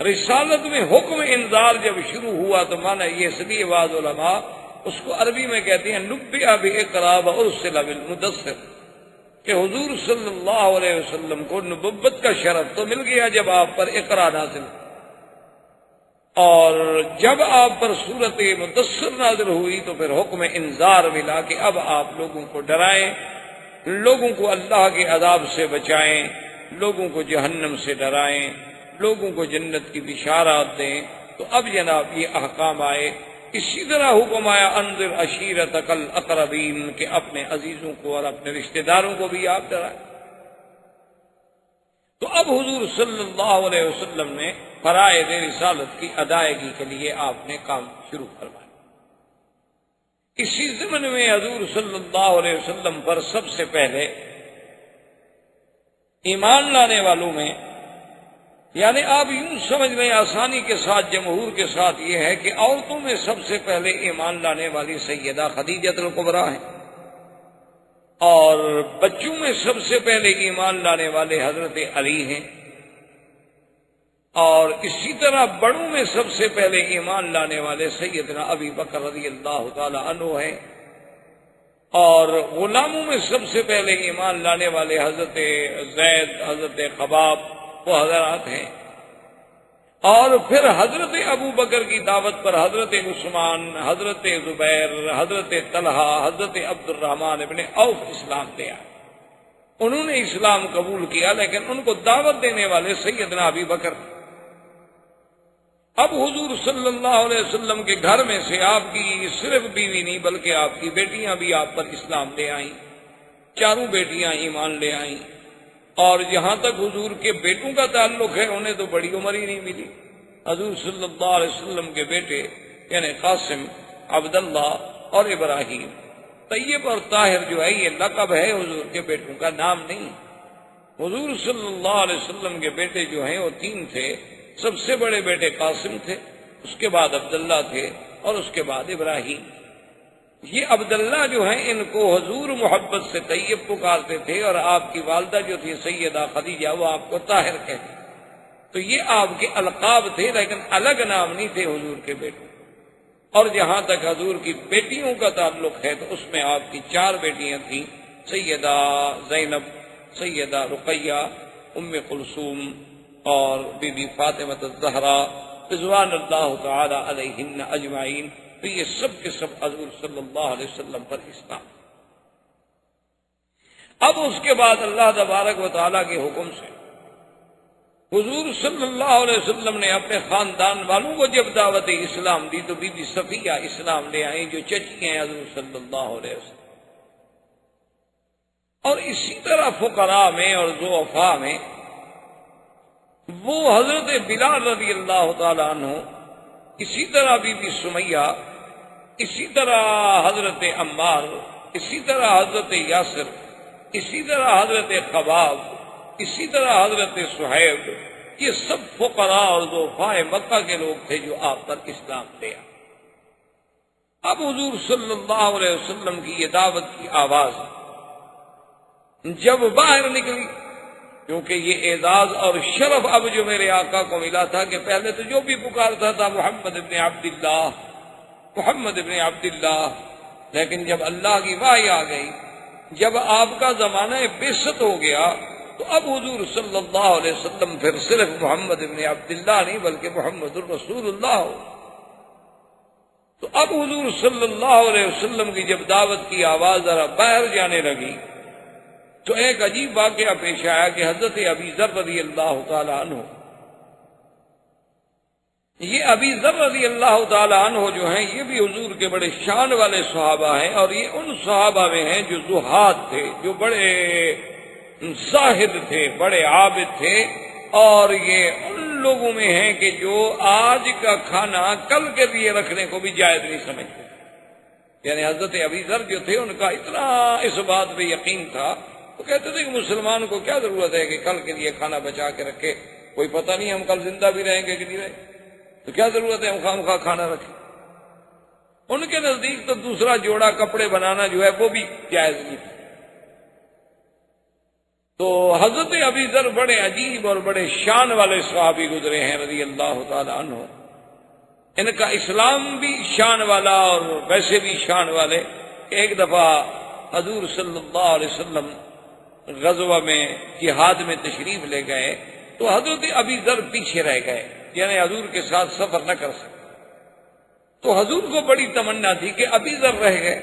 رسالت میں حکم انذار جب شروع ہوا تو معنی یہ، اس لیے بعض علماء اس کو عربی میں کہتے ہیں نبئ باقرا وارسل بالمدثر، کہ حضور صلی اللہ علیہ وسلم کو نبوت کا شرف تو مل گیا جب آپ پر اقرا نازل، اور جب آپ پر سورت مدثر نازل ہوئی تو پھر حکم انذار ملا کہ اب آپ لوگوں کو ڈرائیں، لوگوں کو اللہ کے عذاب سے بچائیں، لوگوں کو جہنم سے ڈرائیں، لوگوں کو جنت کی بشارات دیں۔ تو اب جناب یہ احکام آئے۔ اسی طرح حکم آیا انذر عشیرتک الاقربین، کہ اپنے عزیزوں کو اور اپنے رشتہ داروں کو بھی آپ ڈرائیں۔ تو اب حضور صلی اللہ علیہ وسلم نے فرائض رسالت کی ادائیگی کے لیے آپ نے کام شروع کروایا۔ اسی ضمن میں حضور صلی اللہ علیہ وسلم پر سب سے پہلے ایمان لانے والوں میں، یعنی آپ یوں سمجھ لیں آسانی کے ساتھ، جمہور کے ساتھ، یہ ہے کہ عورتوں میں سب سے پہلے ایمان لانے والی سیدہ خدیجہ الکبریٰ ہیں، اور بچوں میں سب سے پہلے ایمان لانے والے حضرت علی ہیں، اور اسی طرح بڑوں میں سب سے پہلے ایمان لانے والے سیدنا ابی بکر رضی اللہ تعالی عنہ ہیں، اور غلاموں میں سب سے پہلے ایمان لانے والے حضرت زید، حضرت خباب، وہ حضرات ہیں، اور پھر حضرت ابو بکر کی دعوت پر حضرت عثمان، حضرت زبیر، حضرت طلحہ، حضرت عبد الرحمن ابن عوف اسلام لے آئے۔ انہوں نے اسلام قبول کیا لیکن ان کو دعوت دینے والے سیدنا ابی بکر۔ اب حضور صلی اللہ علیہ وسلم کے گھر میں سے آپ کی صرف بیوی نہیں بلکہ آپ کی بیٹیاں بھی آپ پر اسلام لے آئیں، 4 بیٹیاں ایمان لے آئیں، اور جہاں تک حضور کے بیٹوں کا تعلق ہے انہیں تو بڑی عمر ہی نہیں ملی۔ حضور صلی اللہ علیہ وسلم کے بیٹے یعنی قاسم، عبداللہ اور ابراہیم، طیب اور طاہر جو ہے یہ لقب ہے، حضور کے بیٹوں کا نام نہیں۔ حضور صلی اللہ علیہ وسلم کے بیٹے جو ہیں وہ 3 تھے۔ سب سے بڑے بیٹے قاسم تھے، اس کے بعد عبداللہ تھے، اور اس کے بعد ابراہیم۔ یہ عبداللہ جو ہیں ان کو حضور محبت سے طیب پکارتے تھے، اور آپ کی والدہ جو تھی سیدہ خدیجہ وہ آپ کو طاہر کہتی، تو یہ آپ کے القاب تھے، لیکن الگ نام نہیں تھے حضور کے بیٹوں۔ اور جہاں تک حضور کی بیٹیوں کا تعلق ہے تو اس میں آپ کی 4 بیٹیاں تھیں، سیدہ زینب، سیدہ رقیہ، ام کلثوم اور بی بی فاطمہ الزہرا رضوان اللہ تعالی علیہن اجمعین۔ تو یہ سب کے سب حضور صلی اللہ علیہ وسلم پر اسلام۔ اب اس کے بعد اللہ تبارک و تعالیٰ کے حکم سے حضور صلی اللہ علیہ وسلم نے اپنے خاندان والوں کو جب دعوت اسلام دی تو بی بی صفیہ اسلام لے آئیں، جو چچی ہیں حضور صلی اللہ علیہ وسلم۔ اور اسی طرح فقراء میں اور ضعفاء میں وہ حضرت بلال رضی اللہ تعالیٰ عنہ، اسی طرح بی بی سمیہ، اسی طرح حضرت عمار، اسی طرح حضرت یاسر، اسی طرح حضرت خباب، اسی طرح حضرت صہیب، یہ سب فقراء اور ضعفاء مکہ کے لوگ تھے جو آپ پر اسلام لے آئے۔ اب حضور صلی اللہ علیہ وسلم کی یہ دعوت کی آواز جب باہر نکلی، کیونکہ یہ اعزاز اور شرف اب جو میرے آقا کو ملا تھا کہ پہلے تو جو بھی پکارتا تھا محمد ابن عبداللہ، محمد ابن عبداللہ، لیکن جب اللہ کی وحی آ گئی، جب آپ کا زمانہ بعثت ہو گیا، تو اب حضور صلی اللہ علیہ وسلم پھر صرف محمد ابن عبداللہ نہیں بلکہ محمد الرسول اللہ ہو۔ تو اب حضور صلی اللہ علیہ وسلم کی جب دعوت کی آواز ذرا باہر جانے لگی تو ایک عجیب واقعہ پیش آیا کہ حضرت ابی ذر رضی اللہ تعالی عنہ، یہ ابی ذر رضی اللہ تعالی عنہ جو ہیں یہ بھی حضور کے بڑے شان والے صحابہ ہیں، اور یہ ان صحابہ میں ہیں جو زہاد تھے، جو بڑے زاہد تھے، بڑے عابد تھے، اور یہ ان لوگوں میں ہیں کہ جو آج کا کھانا کل کے لیے رکھنے کو بھی جائز نہیں سمجھتے۔ یعنی حضرت ابی ذر جو تھے ان کا اتنا اس بات پہ یقین تھا، وہ کہتے تھے کہ مسلمان کو کیا ضرورت ہے کہ کل کے لیے کھانا بچا کے رکھے، کوئی پتہ نہیں ہم کل زندہ بھی رہیں گے کہ نہیں رہیں، تو کیا ضرورت ہے ہم خواہ مخواہ کھانا رکھیں۔ ان کے نزدیک تو دوسرا جوڑا کپڑے بنانا جو ہے وہ بھی جائز نہیں تھا۔ تو حضرت ابی ذر بڑے عجیب اور بڑے شان والے صحابی گزرے ہیں رضی اللہ تعالی عنہ، ان کا اسلام بھی شان والا اور ویسے بھی شان والے۔ ایک دفعہ حضور صلی اللہ علیہ وسلم غزوہ میں جہاد میں تشریف لے گئے تو حضرت ابی ذر پیچھے رہ گئے، یعنی حضور کے ساتھ سفر نہ کر سکے۔ تو حضور کو بڑی تمنا تھی کہ ابی ذر رہ گئے،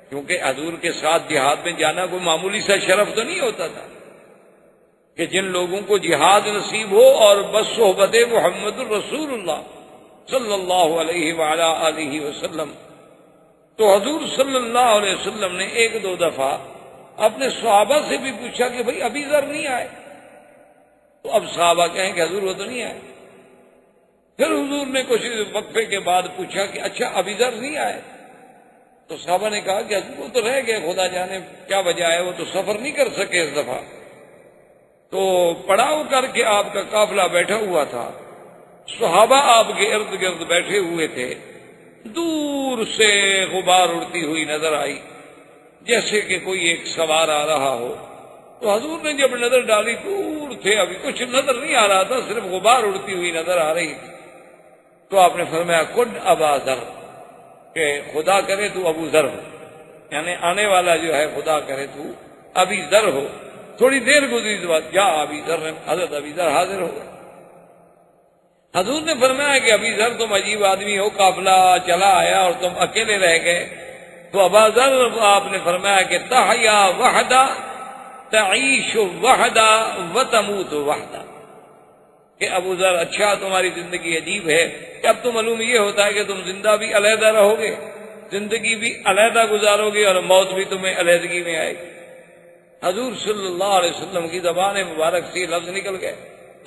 کیونکہ حضور کے ساتھ جہاد میں جانا کوئی معمولی سا شرف تو نہیں ہوتا تھا کہ جن لوگوں کو جہاد نصیب ہو اور بس صحبت محمد الرسول اللہ صلی اللہ علیہ وعلا آلہ وسلم۔ تو حضور صلی اللہ علیہ وسلم نے 1-2 دفعہ اپنے صحابہ سے بھی پوچھا کہ بھئی ابی ذر نہیں آئے، تو اب صحابہ کہیں کہ حضور وہ تو نہیں آئے۔ پھر حضور نے کچھ وقفے کے بعد پوچھا کہ اچھا ابی ذر نہیں آئے، تو صحابہ نے کہا کہ حضور وہ تو رہ گئے، خدا جانے کیا وجہ ہے، وہ تو سفر نہیں کر سکے اس دفعہ۔ تو پڑاؤ کر کے آپ کا قافلہ بیٹھا ہوا تھا، صحابہ آپ کے ارد گرد بیٹھے ہوئے تھے، دور سے غبار اڑتی ہوئی نظر آئی جیسے کہ کوئی ایک سوار آ رہا ہو۔ تو حضور نے جب نظر ڈالی دور تھے، ابھی کچھ نظر نہیں آ رہا تھا، صرف غبار اڑتی ہوئی نظر آ رہی تھی۔ تو آپ نے فرمایا کن ابا ذر، کہ خدا کرے تو ابو ذر ہو، یعنی آنے والا جو ہے خدا کرے تو ابی ذر ہو۔ تھوڑی دیر گزری تو بعد جا ابی ذر، حضرت ابی ذر حاضر ہو گئے۔ حضور نے فرمایا کہ ابی ذر تم عجیب آدمی ہو، قافلہ چلا آیا اور تم اکیلے رہ گئے۔ تو ابا ذر آپ نے فرمایا کہ تحیا وحدہ تعیش وحدہ وتموت وحدہ، کہ ابو ذر اچھا تمہاری زندگی عجیب ہے کہ اب تو معلوم یہ ہوتا ہے کہ تم زندہ بھی علیحدہ رہو گے، زندگی بھی علیحدہ گزارو گے، اور موت بھی تمہیں علیحدگی میں آئے گی۔ حضور صلی اللہ علیہ وسلم کی زبان مبارک سے لفظ نکل گئے۔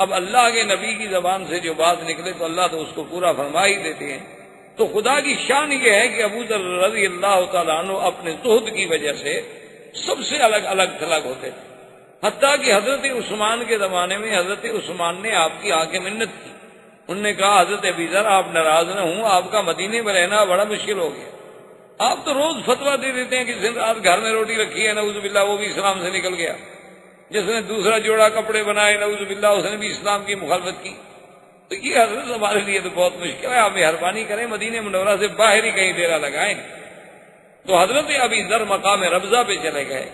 اب اللہ کے نبی کی زبان سے جو بات نکلے تو اللہ تو اس کو پورا فرما ہی دیتے ہیں۔ تو خدا کی شان یہ ہے کہ ابو ذر رضی اللہ تعالیٰ عنہ اپنے زہد کی وجہ سے سب سے الگ الگ تھلگ ہوتے تھے، حتیٰ کہ حضرت عثمان کے زمانے میں حضرت عثمان نے آپ کی آ کے منت کی، انہوں نے کہا حضرت ابی ذر آپ ناراض نہ ہوں، آپ کا مدینے میں رہنا بڑا مشکل ہو گیا، آپ تو روز فتویٰ دے دیتے ہیں کہ جس نے رات گھر میں روٹی رکھی ہے نعوذ باللہ وہ بھی اسلام سے نکل گیا، جس نے دوسرا جوڑا کپڑے بنائے نعوذ باللہ اس نے بھی اسلام کی مخالفت کی۔ تو یہ حضرت ہمارے لیے تو بہت مشکل ہے، آپ مہربانی کریں مدینہ منورہ سے باہر ہی کہیں ڈیرا لگائیں۔ تو حضرت ابی ذر مقام ربضہ پہ چلے گئے۔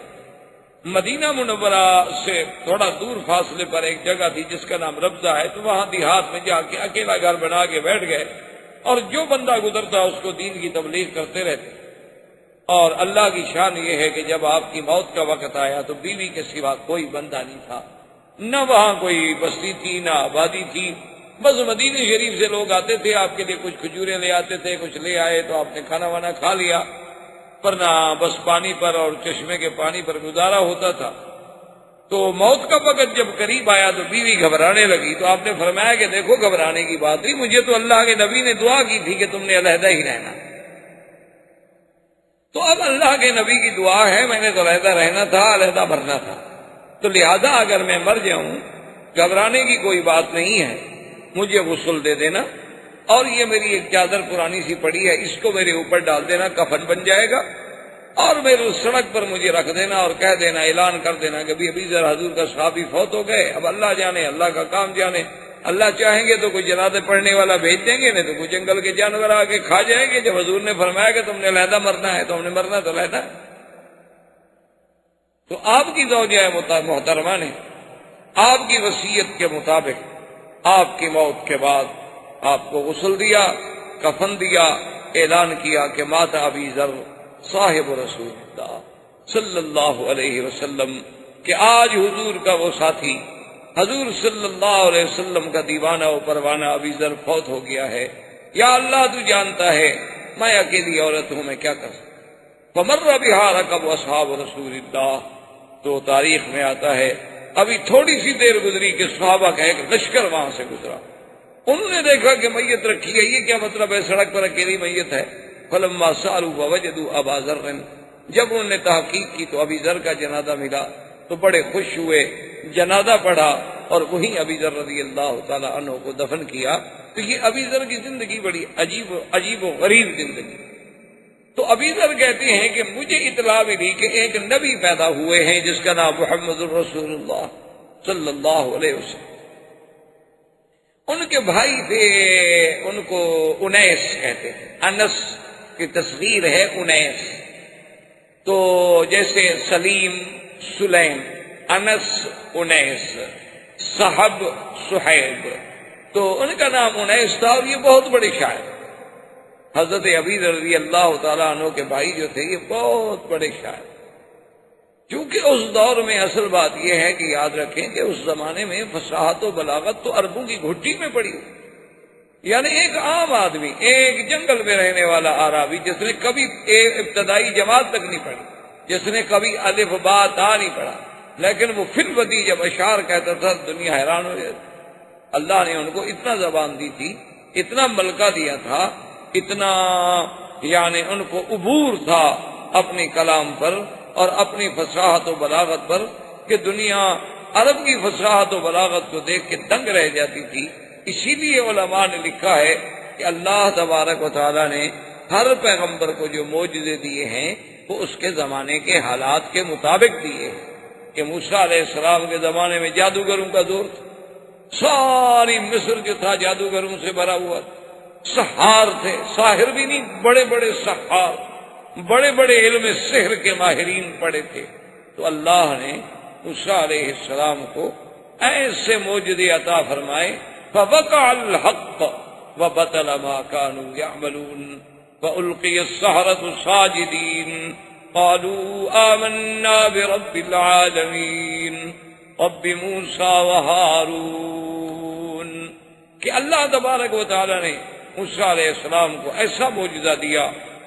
مدینہ منورہ سے تھوڑا دور فاصلے پر ایک جگہ تھی جس کا نام ربضہ ہے، تو وہاں دیہات میں جا کے اکیلا گھر بنا کے بیٹھ گئے، اور جو بندہ گزرتا اس کو دین کی تبلیغ کرتے رہتے۔ اور اللہ کی شان یہ ہے کہ جب آپ کی موت کا وقت آیا تو بیوی کے سوا کوئی بندہ نہیں تھا، نہ وہاں کوئی بستی تھی نہ آبادی تھی، بس مدینہ شریف سے لوگ آتے تھے، آپ کے لیے کچھ کھجوریں لے آتے تھے، کچھ لے آئے تو آپ نے کھانا وانا کھا لیا، ورنہ بس پانی پر اور چشمے کے پانی پر گزارا ہوتا تھا۔ تو موت کا وقت جب قریب آیا تو بیوی گھبرانے لگی، تو آپ نے فرمایا کہ دیکھو گھبرانے کی بات نہیں، مجھے تو اللہ کے نبی نے دعا کی تھی کہ تم نے علیحدہ ہی رہنا، تو اب اللہ کے نبی کی دعا ہے، میں نے تو علیحدہ رہنا تھا، علیحدہ مرنا تھا، تو لہذا اگر میں مر جاؤں گھبرانے کی کوئی بات نہیں ہے، مجھے غسل دے دینا، اور یہ میری ایک چادر پرانی سی پڑی ہے اس کو میرے اوپر ڈال دینا، کفن بن جائے گا، اور میرے اس سڑک پر مجھے رکھ دینا اور کہہ دینا، اعلان کر دینا کہ ابھی ذرا حضور کا صحابی فوت ہو گئے، اب اللہ جانے، اللہ کا کام جانے، اللہ چاہیں گے تو کوئی جنازے پڑھنے والا بھیج دیں گے، نہیں تو کوئی جنگل کے جانور آ کے کھا جائیں گے۔ جب حضور نے فرمایا کہ تم نے علیحدہ مرنا ہے تو ہم نے مرنا تو علیحدہ ہے۔ تو آپ کی زوجہ محترمہ نے آپ کی وصیت کے مطابق آپ کی موت کے بعد آپ کو غسل دیا، کفن دیا، اعلان کیا کہ مات ابی ذر صاحب رسول اللہ صلی اللہ علیہ وسلم، کہ آج حضور کا وہ ساتھی، حضور صلی اللہ علیہ وسلم کا دیوانہ و پروانہ ابی ذر فوت ہو گیا ہے، یا اللہ تو جانتا ہے میں اکیلی عورت ہوں، میں کیا کر سکتا۔ فمر بہا رکب اصحاب رسول اللہ، تو تاریخ میں آتا ہے ابھی تھوڑی سی دیر گزری کہ صحابہ کا ایک لشکر وہاں سے گزرا، انہوں نے دیکھا کہ میت رکھی ہے، یہ کیا مطلب ہے سڑک پر اکیلی میت ہے۔ فلما سالوا فوجدوا ابا ذر، جب انہوں نے تحقیق کی تو ابی ذر کا جنازہ ملا تو بڑے خوش ہوئے، جنازہ پڑھا اور وہیں ابی ذر رضی اللہ تعالی عنہ کو دفن کیا۔ تو یہ ابی ذر کی زندگی بڑی عجیب و غریب زندگی۔ تو ابی ذر کہتے ہیں کہ مجھے اطلاع ملی کہ ایک نبی پیدا ہوئے ہیں جس کا نام محمد رسول اللہ صلی اللہ علیہ وسلم، ان کے بھائی تھے، ان کو انیس کہتے ہیں، انس کی تصغیر ہے انیس، تو جیسے سلیم، سلیم، انس، انیس، صحب، صحیب، تو ان کا نام انیس تھا، اور یہ بہت بڑے شاعر، حضرت ابی ذر رضی اللہ تعالیٰ عنہ کے بھائی جو تھے یہ بہت بڑے شاعر۔ کیونکہ اس دور میں اصل بات یہ ہے کہ یاد رکھیں کہ اس زمانے میں فصاحت و بلاغت تو عربوں کی گھٹی میں پڑی ہوئی، یعنی ایک عام آدمی، ایک جنگل میں رہنے والا عربی جس نے کبھی ابتدائی جماعت تک نہیں پڑھی، جس نے کبھی الف با تا نہیں پڑھا، لیکن وہ فی الودی جب اشعار کہتا تھا دنیا حیران ہو جاتی۔ اللہ نے ان کو اتنا زبان دی تھی، اتنا ملکہ دیا تھا، اتنا یعنی ان کو عبور تھا اپنے کلام پر اور اپنی فصاحت و بلاغت پر، کہ دنیا عرب کی فصاحت و بلاغت کو دیکھ کے دنگ رہ جاتی تھی۔ اسی لیے علماء نے لکھا ہے کہ اللہ تبارک و تعالی نے ہر پیغمبر کو جو معجزے دیے ہیں وہ اس کے زمانے کے حالات کے مطابق دیے ہیں۔ کہ موسیٰ علیہ السلام کے زمانے میں جادوگروں کا دور تھا، ساری مصر جو تھا جادوگروں سے بھرا ہوا تھا، سحار تھے، ساحر بھی نہیں، بڑے بڑے سحار، بڑے بڑے علم سحر کے ماہرین پڑے تھے۔ تو اللہ نے موسیٰ علیہ السلام کو ایسے معجزے عطا فرمائے، فوقع الحق وبطل ما كانوا يعملون فألقي السحرة ساجدين قالوا آمنا برب العالمين رب موسیٰ وہارون، کہ اللہ تبارک و تعالی نے موسیٰ علیہ السلام کو ایسا معجزہ دیا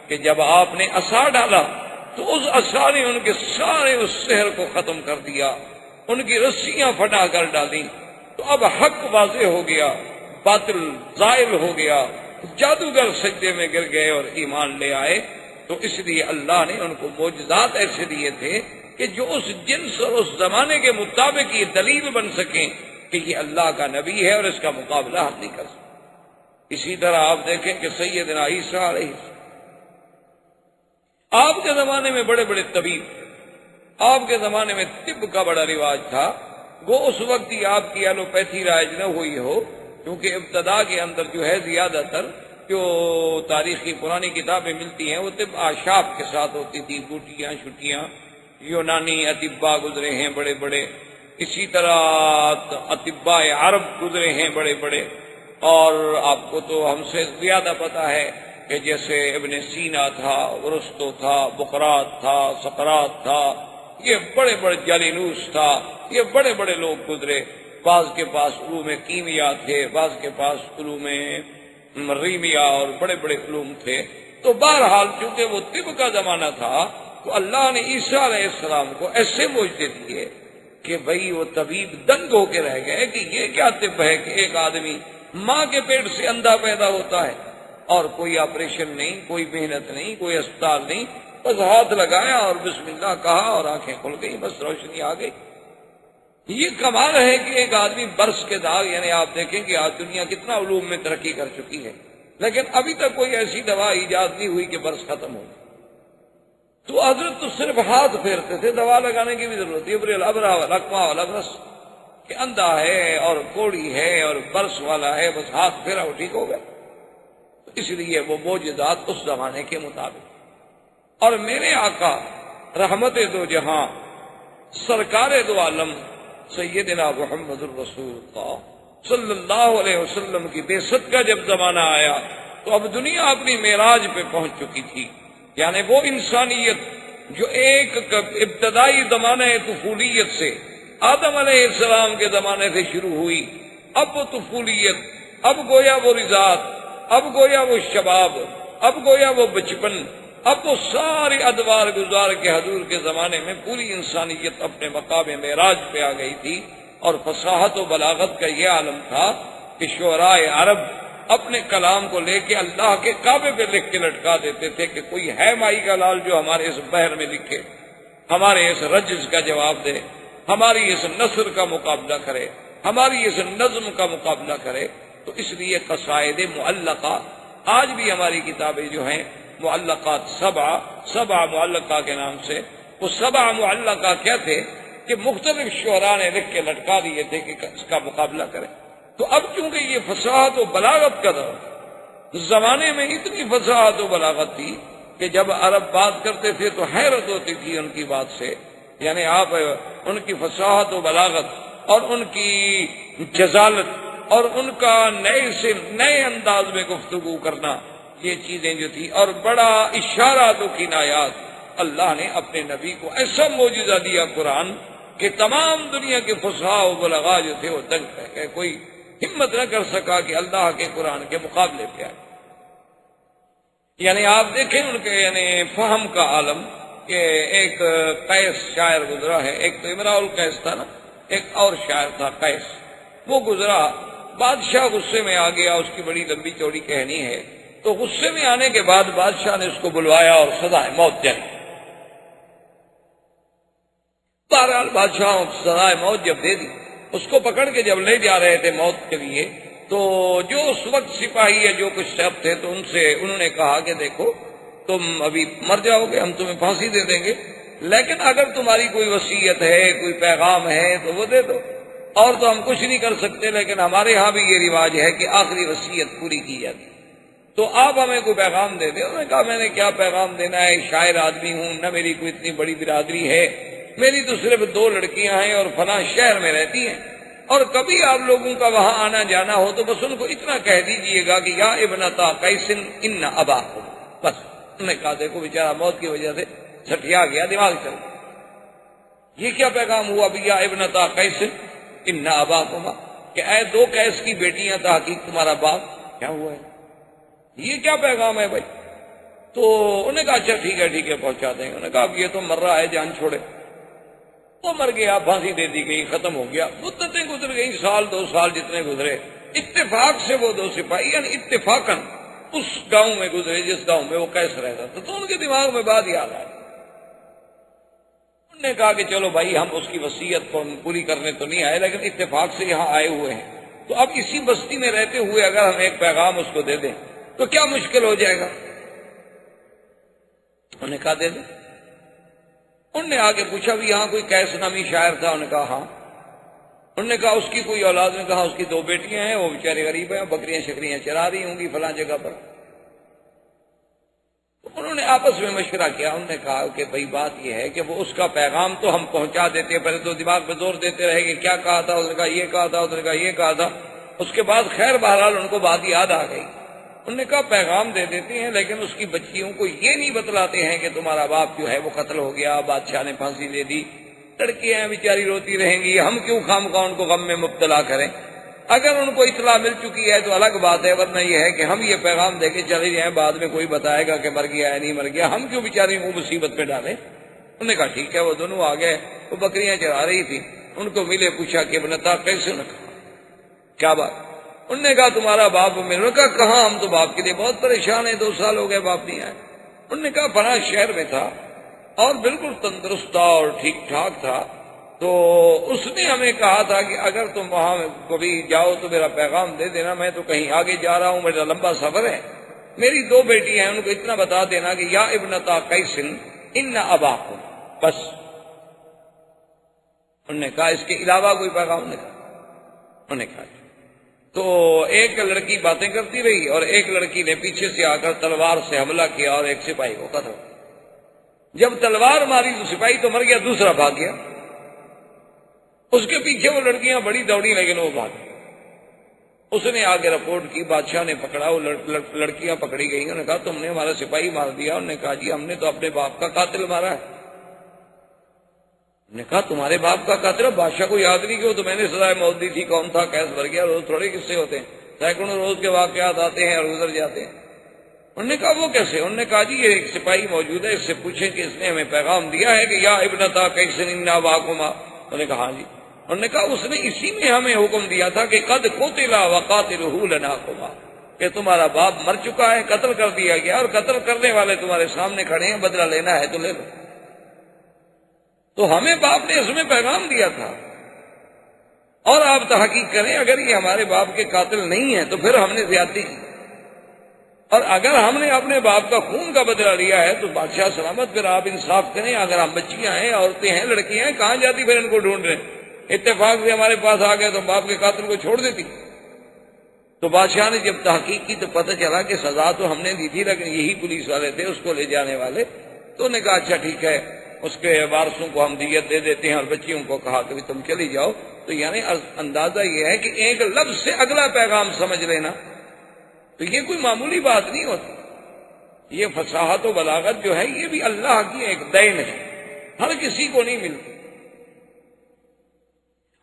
کہ جب آپ نے عصا ڈالا تو اس عصا نے ان کے سارے اس سحر کو ختم کر دیا، ان کی رسیاں پھٹا کر ڈالی، تو اب حق واضح ہو گیا، باطل زائل ہو گیا، جادوگر سجدے میں گر گئے اور ایمان لے آئے۔ تو اس لیے اللہ نے ان کو معجزات ایسے دیے تھے کہ جو اس جنس اور اس زمانے کے مطابق یہ دلیل بن سکیں کہ یہ اللہ کا نبی ہے اور اس کا مقابلہ ہم نہیں کر سکتے۔ اسی طرح آپ دیکھیں کہ سیدنا عیسیٰ علیہ آپ کے زمانے میں بڑے بڑے طبیب، آپ کے زمانے میں طب کا بڑا رواج تھا، وہ اس وقت ہی آپ کی ایلوپیتھی رائج نہ ہوئی ہو، کیونکہ ابتدا کے اندر جو ہے زیادہ تر جو تاریخی پرانی کتابیں ملتی ہیں وہ طب آشاب کے ساتھ ہوتی تھی، بوٹیاں چھٹیاں، یونانی اطباء گزرے ہیں بڑے بڑے، اسی طرح اطباء عرب گزرے ہیں بڑے بڑے، اور آپ کو تو ہم سے زیادہ پتہ ہے کہ جیسے ابن سینا تھا، ارسطو تھا، بقراط تھا، سقراط تھا، یہ بڑے بڑے جالینوس تھا، یہ بڑے بڑے لوگ گزرے، بعض کے پاس علوم کیمیا تھے، بعض کے پاس علوم ریمیا اور بڑے بڑے علوم تھے۔ تو بہرحال چونکہ وہ طب کا زمانہ تھا تو اللہ نے عیسیٰ علیہ السلام کو ایسے معجزے دیے کہ بھئی وہ طبیب دنگ ہو کے رہ گئے کہ یہ کیا طب ہے کہ ایک آدمی ماں کے پیٹ سے اندھا پیدا ہوتا ہے اور کوئی آپریشن نہیں، کوئی محنت نہیں، کوئی اسپتال نہیں، بس ہاتھ لگایا اور بسم اللہ کہا اور آنکھیں کھل گئی، بس روشنی آ گئی۔ یہ کمال ہے کہ ایک آدمی برس کے داغ، یعنی آپ دیکھیں کہ آج دنیا کتنا علوم میں ترقی کر چکی ہے، لیکن ابھی تک کوئی ایسی دوا ایجاد نہیں ہوئی کہ برس ختم ہو۔ تو حضرت تو صرف ہاتھ پھیرتے تھے، دوا لگانے کی بھی ضرورت ہے، ابر الابرا والاکما والابرس، کہ اندھا ہے اور کوڑی ہے اور برس والا ہے، بس ہاتھ پھیرا وہ ٹھیک ہو گیا۔ تو اس لیے وہ معجزات اس زمانے کے مطابق، اور میرے آقا رحمت دو جہاں سرکار دو عالم سیدنا محمد الرسول اللہ صلی اللہ علیہ وسلم کی بعثت کا جب زمانہ آیا تو اب دنیا اپنی معراج پہ پہنچ چکی تھی، یعنی وہ انسانیت جو ایک ابتدائی زمانہ طفولیت سے آدم علیہ السلام کے زمانے سے شروع ہوئی، اب وہ طفولیت، اب گویا وہ رضاعت، اب گویا وہ شباب، اب گویا وہ بچپن، اب وہ سارے ادوار گزار کے حضور کے زمانے میں پوری انسانیت اپنے مقام معراج پہ آ گئی تھی، اور فصاحت و بلاغت کا یہ عالم تھا کہ شعراء عرب اپنے کلام کو لے کے اللہ کے کعبے پہ لکھ کے لٹکا دیتے تھے کہ کوئی ہے مائی کا لال جو ہمارے اس بحر میں لکھے، ہمارے اس رجز کا جواب دے، ہماری اس نثر کا مقابلہ کرے، ہماری اس نظم کا مقابلہ کرے۔ تو اس لیے قصائد معلقہ آج بھی ہماری کتابیں جو ہیں معلقات سبع معلقہ کے نام سے، وہ سبع معلقہ کیا تھے کہ مختلف شعراء نے لکھ کے لٹکا دیے تھے کہ اس کا مقابلہ کریں۔ تو اب چونکہ یہ فصاحت و بلاغت کا دور، زمانے میں اتنی فصاحت و بلاغت تھی کہ جب عرب بات کرتے تھے تو حیرت ہوتی تھی ان کی بات سے، یعنی آپ ان کی فصاحت و بلاغت اور ان کی جزالت اور ان کا نئے سے نئے انداز میں گفتگو کرنا، یہ چیزیں جو تھی، اور بڑا اشارات و کنایات، اللہ نے اپنے نبی کو ایسا معجزہ دیا قرآن کہ تمام دنیا کے فصحاء و بلغاء جو تھے وہ دنگ رہ گئے، کوئی ہمت نہ کر سکا کہ اللہ کے قرآن کے مقابلے پہ آئے۔ یعنی آپ دیکھیں ان کے یعنی فہم کا عالم، کہ ایک قیس شاعر گزرا ہے، ایک تو امراء القیس تھا نا، ایک اور شاعر تھا قیس، وہ گزرا، بادشاہ غصے میں آ گیا، اس کی بڑی لمبی چوڑی کہانی ہے، تو غصے میں آنے کے بعد بادشاہ نے اس کو بلوایا اور سزائے موت دی۔ بہرحال بادشاہ سزائے موت جب دے دی، اس کو پکڑ کے جب لے جا رہے تھے موت کے لیے، تو جو اس وقت سپاہی ہے جو کچھ شخص تھے تو انہوں نے کہا کہ دیکھو تم ابھی مر جاؤ گے، ہم تمہیں پھانسی دے دیں گے، لیکن اگر تمہاری کوئی وصیت ہے، کوئی پیغام ہے تو وہ دے دو، اور تو ہم کچھ نہیں کر سکتے، لیکن ہمارے ہاں بھی یہ رواج ہے کہ آخری وصیت پوری کی جاتی، تو آپ ہمیں کوئی پیغام دے دیں۔ انہوں نے کہا میں نے کیا پیغام دینا ہے، شاعر آدمی ہوں، نہ میری کوئی اتنی بڑی برادری ہے، میری تو صرف 2 لڑکیاں ہیں اور فلاں شہر میں رہتی ہیں، اور کبھی آپ لوگوں کا وہاں آنا جانا ہو تو بس ان کو اتنا کہہ دیجئے گا کہ یا ابنتا قیس ان اباکم، بس۔ انہوں نے کہا دیکھو بیچارہ موت کی وجہ سے سٹیا گیا، دماغ چل، یہ کیا پیغام ہوا بھی یا ابنتا قیس ان اباکما، کہ اے 2 قیس کی بیٹیاں تحقیق تمہارا باپ کیا ہوا ہے، یہ کیا پیغام ہے بھائی؟ تو انہوں نے کہا اچھا ٹھیک ہے پہنچا دیں گے۔ انہوں نے کہا اب یہ تو مر رہا ہے، جان چھوڑے، وہ مر گیا، پھانسی دے دی گئی، ختم ہو گیا، مدتیں گزر گئی، سال 2 سال جتنے گزرے، اتفاق سے وہ 2 سپاہی یعنی اتفاقاً اس گاؤں میں گزرے جس گاؤں میں وہ قیس رہتا تھا، تو ان کے دماغ میں بات یاد آئی۔ انہوں نے کہا کہ چلو بھائی ہم اس کی وصیت کو پوری کرنے تو نہیں آئے، لیکن اتفاق سے یہاں آئے ہوئے ہیں، تو اب اسی بستی میں رہتے ہوئے اگر ہم ایک پیغام اس کو دے دیں تو کیا مشکل ہو جائے گا؟ انہوں نے کہا دے دو. انہوں نے آگے پوچھا بھی یہاں کوئی قیس نامی شاعر تھا؟ انہوں نے کہا ہاں. انہوں نے کہا اس کی کوئی اولاد؟ نے کہا اس کی 2 بیٹیاں ہیں، وہ بیچارے غریب ہیں، بکریاں شکریاں چرا رہی ہوں گی فلاں جگہ پر. انہوں نے آپس میں مشورہ کیا. انہوں نے کہا کہ بھئی بات یہ ہے کہ وہ اس کا پیغام تو ہم پہنچا دیتے ہیں، پہلے تو دماغ پہ زور دیتے رہے کہ کیا کہا تھا. اس نے کہا یہ کہا تھا، اس نے کہا یہ کہا تھا. اس کے بعد خیر بہرحال ان کو بات یاد آ گئی. انہوں نے کہا پیغام دے دیتے ہیں، لیکن اس کی بچیوں کو یہ نہیں بتلاتے ہیں کہ تمہارا باپ جو ہے وہ قتل ہو گیا، بادشاہ نے پھانسی دے دی. لڑکیاں بیچاری روتی رہیں گی، ہم کیوں خواہ ان کو غم میں مبتلا کریں. اگر ان کو اطلاع مل چکی ہے تو الگ بات ہے، ورنہ یہ ہے کہ ہم یہ پیغام دے کے چلے جائیں، بعد میں کوئی بتائے گا کہ مر گیا ہے نہیں مر گیا، ہم کیوں بیچاری کو مصیبت پہ ڈالیں. انہوں نے کہا ٹھیک ہے. وہ دونوں آ گئے. وہ بکریاں چرا رہی تھی، ان کو ملے، پوچھا کہ ابنتا کیسے نہ کیا بات. انہوں نے کہا تمہارا باپ. میں نے کہا کہاں، ہم تو باپ کے لیے بہت پریشان ہیں، 2 سال ہو گئے باپ نہیں آئے. انہوں نے کہا فلاں شہر میں تھا اور بالکل تندرست تھا اور ٹھیک ٹھاک تھا، تو اس نے ہمیں کہا تھا کہ اگر تم وہاں کبھی جاؤ تو میرا پیغام دے دینا، میں تو کہیں آگے جا رہا ہوں، میرا لمبا سفر ہے. میری 2 بیٹی ہیں، ان کو اتنا بتا دینا کہ یا ابنتا قیس ان اباکم، بس. انہوں نے کہا اس کے علاوہ کوئی پیغام نہیں. انہوں نے کہا تو ایک لڑکی باتیں کرتی رہی اور ایک لڑکی نے پیچھے سے آ کر تلوار سے حملہ کیا اور ایک سپاہی کو قتل. جب تلوار ماری تو سپاہی تو مر گیا، دوسرا بھاگ گیا. اس کے پیچھے وہ لڑکیاں بڑی دوڑی لیکن وہ بھاگ. اس نے آگے رپورٹ کی، بادشاہ نے پکڑا، وہ لڑکیاں پکڑی گئی. انہوں نے کہا تم نے ہمارا سپاہی مار دیا. انہوں نے کہا جی ہم نے تو اپنے باپ کا قاتل مارا ہے. نے کہا تمہارے باپ کا قاتل؟ بادشاہ کو یاد نہیں کہ وہ تو میں نے سزائے موت دی تھی، کون تھا، کیس بھر گیا. روز تھوڑے قصے ہوتے ہیں، سینکڑوں روز کے واقعات آتے ہیں اور گزر جاتے ہیں. انہوں نے کہا وہ کیسے؟ انہوں نے کہا جی یہ ایک سپاہی موجود ہے، اس سے پوچھیں کہ اس نے ہمیں پیغام دیا ہے کہ یا ابنتا کیس ان اباکما. انہوں نے کہا ہاں جی. انہوں نے کہا اس نے اسی میں ہمیں حکم دیا تھا کہ قد قتل وقاتلہ لناکما، کہ تمہارا باپ مر چکا ہے، قتل کر دیا گیا اور قتل کرنے والے تمہارے سامنے کھڑے ہیں، بدلہ لینا ہے تو لے لو. تو ہمیں باپ نے اس میں پیغام دیا تھا. اور آپ تحقیق کریں، اگر یہ ہمارے باپ کے قاتل نہیں ہیں تو پھر ہم نے زیادتی کی، اور اگر ہم نے اپنے باپ کا خون کا بدلہ لیا ہے تو بادشاہ سلامت. پھر آپ انصاف کریں، اگر ہم بچیاں ہیں، عورتیں ہیں، لڑکیاں ہیں، کہاں جاتی پھر ان کو ڈھونڈ رہے. اتفاق سے ہمارے پاس آ گئے تو باپ کے قاتل کو چھوڑ دیتی. تو بادشاہ نے جب تحقیق کی تو پتہ چلا کہ سزا تو ہم نے دی تھی، لیکن یہی پولیس والے تھے اس کو لے جانے والے. تو انہوں نے کہا اچھا ٹھیک ہے، اس کے وارثوں کو ہم دیت دے دیتے ہیں، اور بچیوں کو کہا کہ تم چلی جاؤ. تو یعنی اندازہ یہ ہے کہ ایک لفظ سے اگلا پیغام سمجھ لینا، تو یہ کوئی معمولی بات نہیں ہوتی. یہ فصاحت و بلاغت جو ہے یہ بھی اللہ کی ایک دین ہے، ہر کسی کو نہیں ملتی.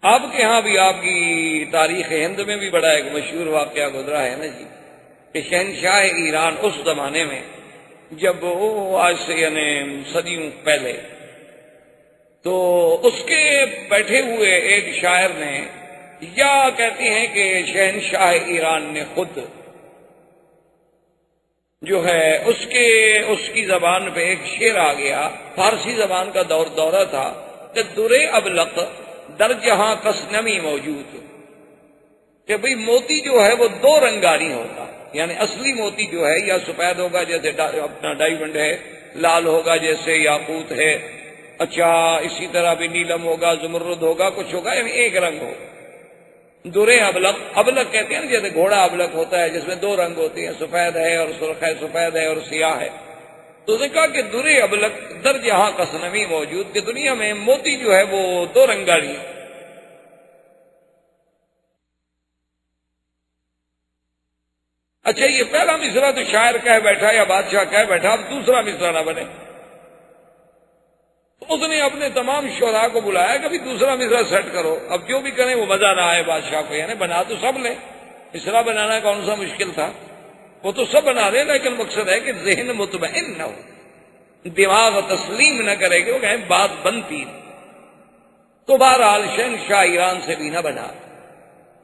آپ کے ہاں بھی آپ کی تاریخ ہند میں بھی بڑا ایک مشہور واقعہ گزرا ہے نا جی، کہ شہنشاہ ایران اس زمانے میں جب وہ آج سے یعنی صدیوں پہلے، تو اس کے بیٹھے ہوئے ایک شاعر نے، یا کہتے ہیں کہ شہنشاہ ایران نے خود جو ہے اس کی زبان پہ ایک شعر آ گیا. فارسی زبان کا دورہ تھا کہ درے ابلق در جہاں کس نمی موجود، کہ بھئی موتی جو ہے وہ 2 رنگاری ہوتا، یعنی اصلی موتی جو ہے یا سفید ہوگا جیسے اپنا ڈائیمنڈ ہے، لال ہوگا جیسے یاقوت ہے، اچھا اسی طرح بھی نیلم ہوگا، زمرد ہوگا، کچھ ہوگا، یعنی ایک رنگ ہو. درے ابلق، ابلق کہتے ہیں جیسے گھوڑا ابلق ہوتا ہے جس میں 2 رنگ ہوتے ہیں، سفید ہے اور سرخ ہے، سفید ہے اور سیاہ ہے. تو اس نے کہا کہ درے ابلق در جہاں کسنمی موجود، کہ دنیا میں موتی جو ہے وہ 2 رنگاری ہے. اچھا یہ پہلا مصرع تو شاعر کہہ بیٹھا یا بادشاہ کہہ بیٹھا، اب دوسرا مصرع نہ بنے. اس نے اپنے تمام شعراء کو بلایا کہ بھی دوسرا مصرع سیٹ کرو. اب جو بھی کریں وہ مزہ نہ آئے بادشاہ کو، یعنی بنا تو سب لیں، مصرع بنانا کون سا مشکل تھا، وہ تو سب بنا رہے، لیکن مقصد ہے کہ ذہن مطمئن نہ ہو، دماغ تسلیم نہ کرے کہ وہ کہیں بات بنتی. تو بہرحال شہنشاہ ایران سے بھی نہ بنا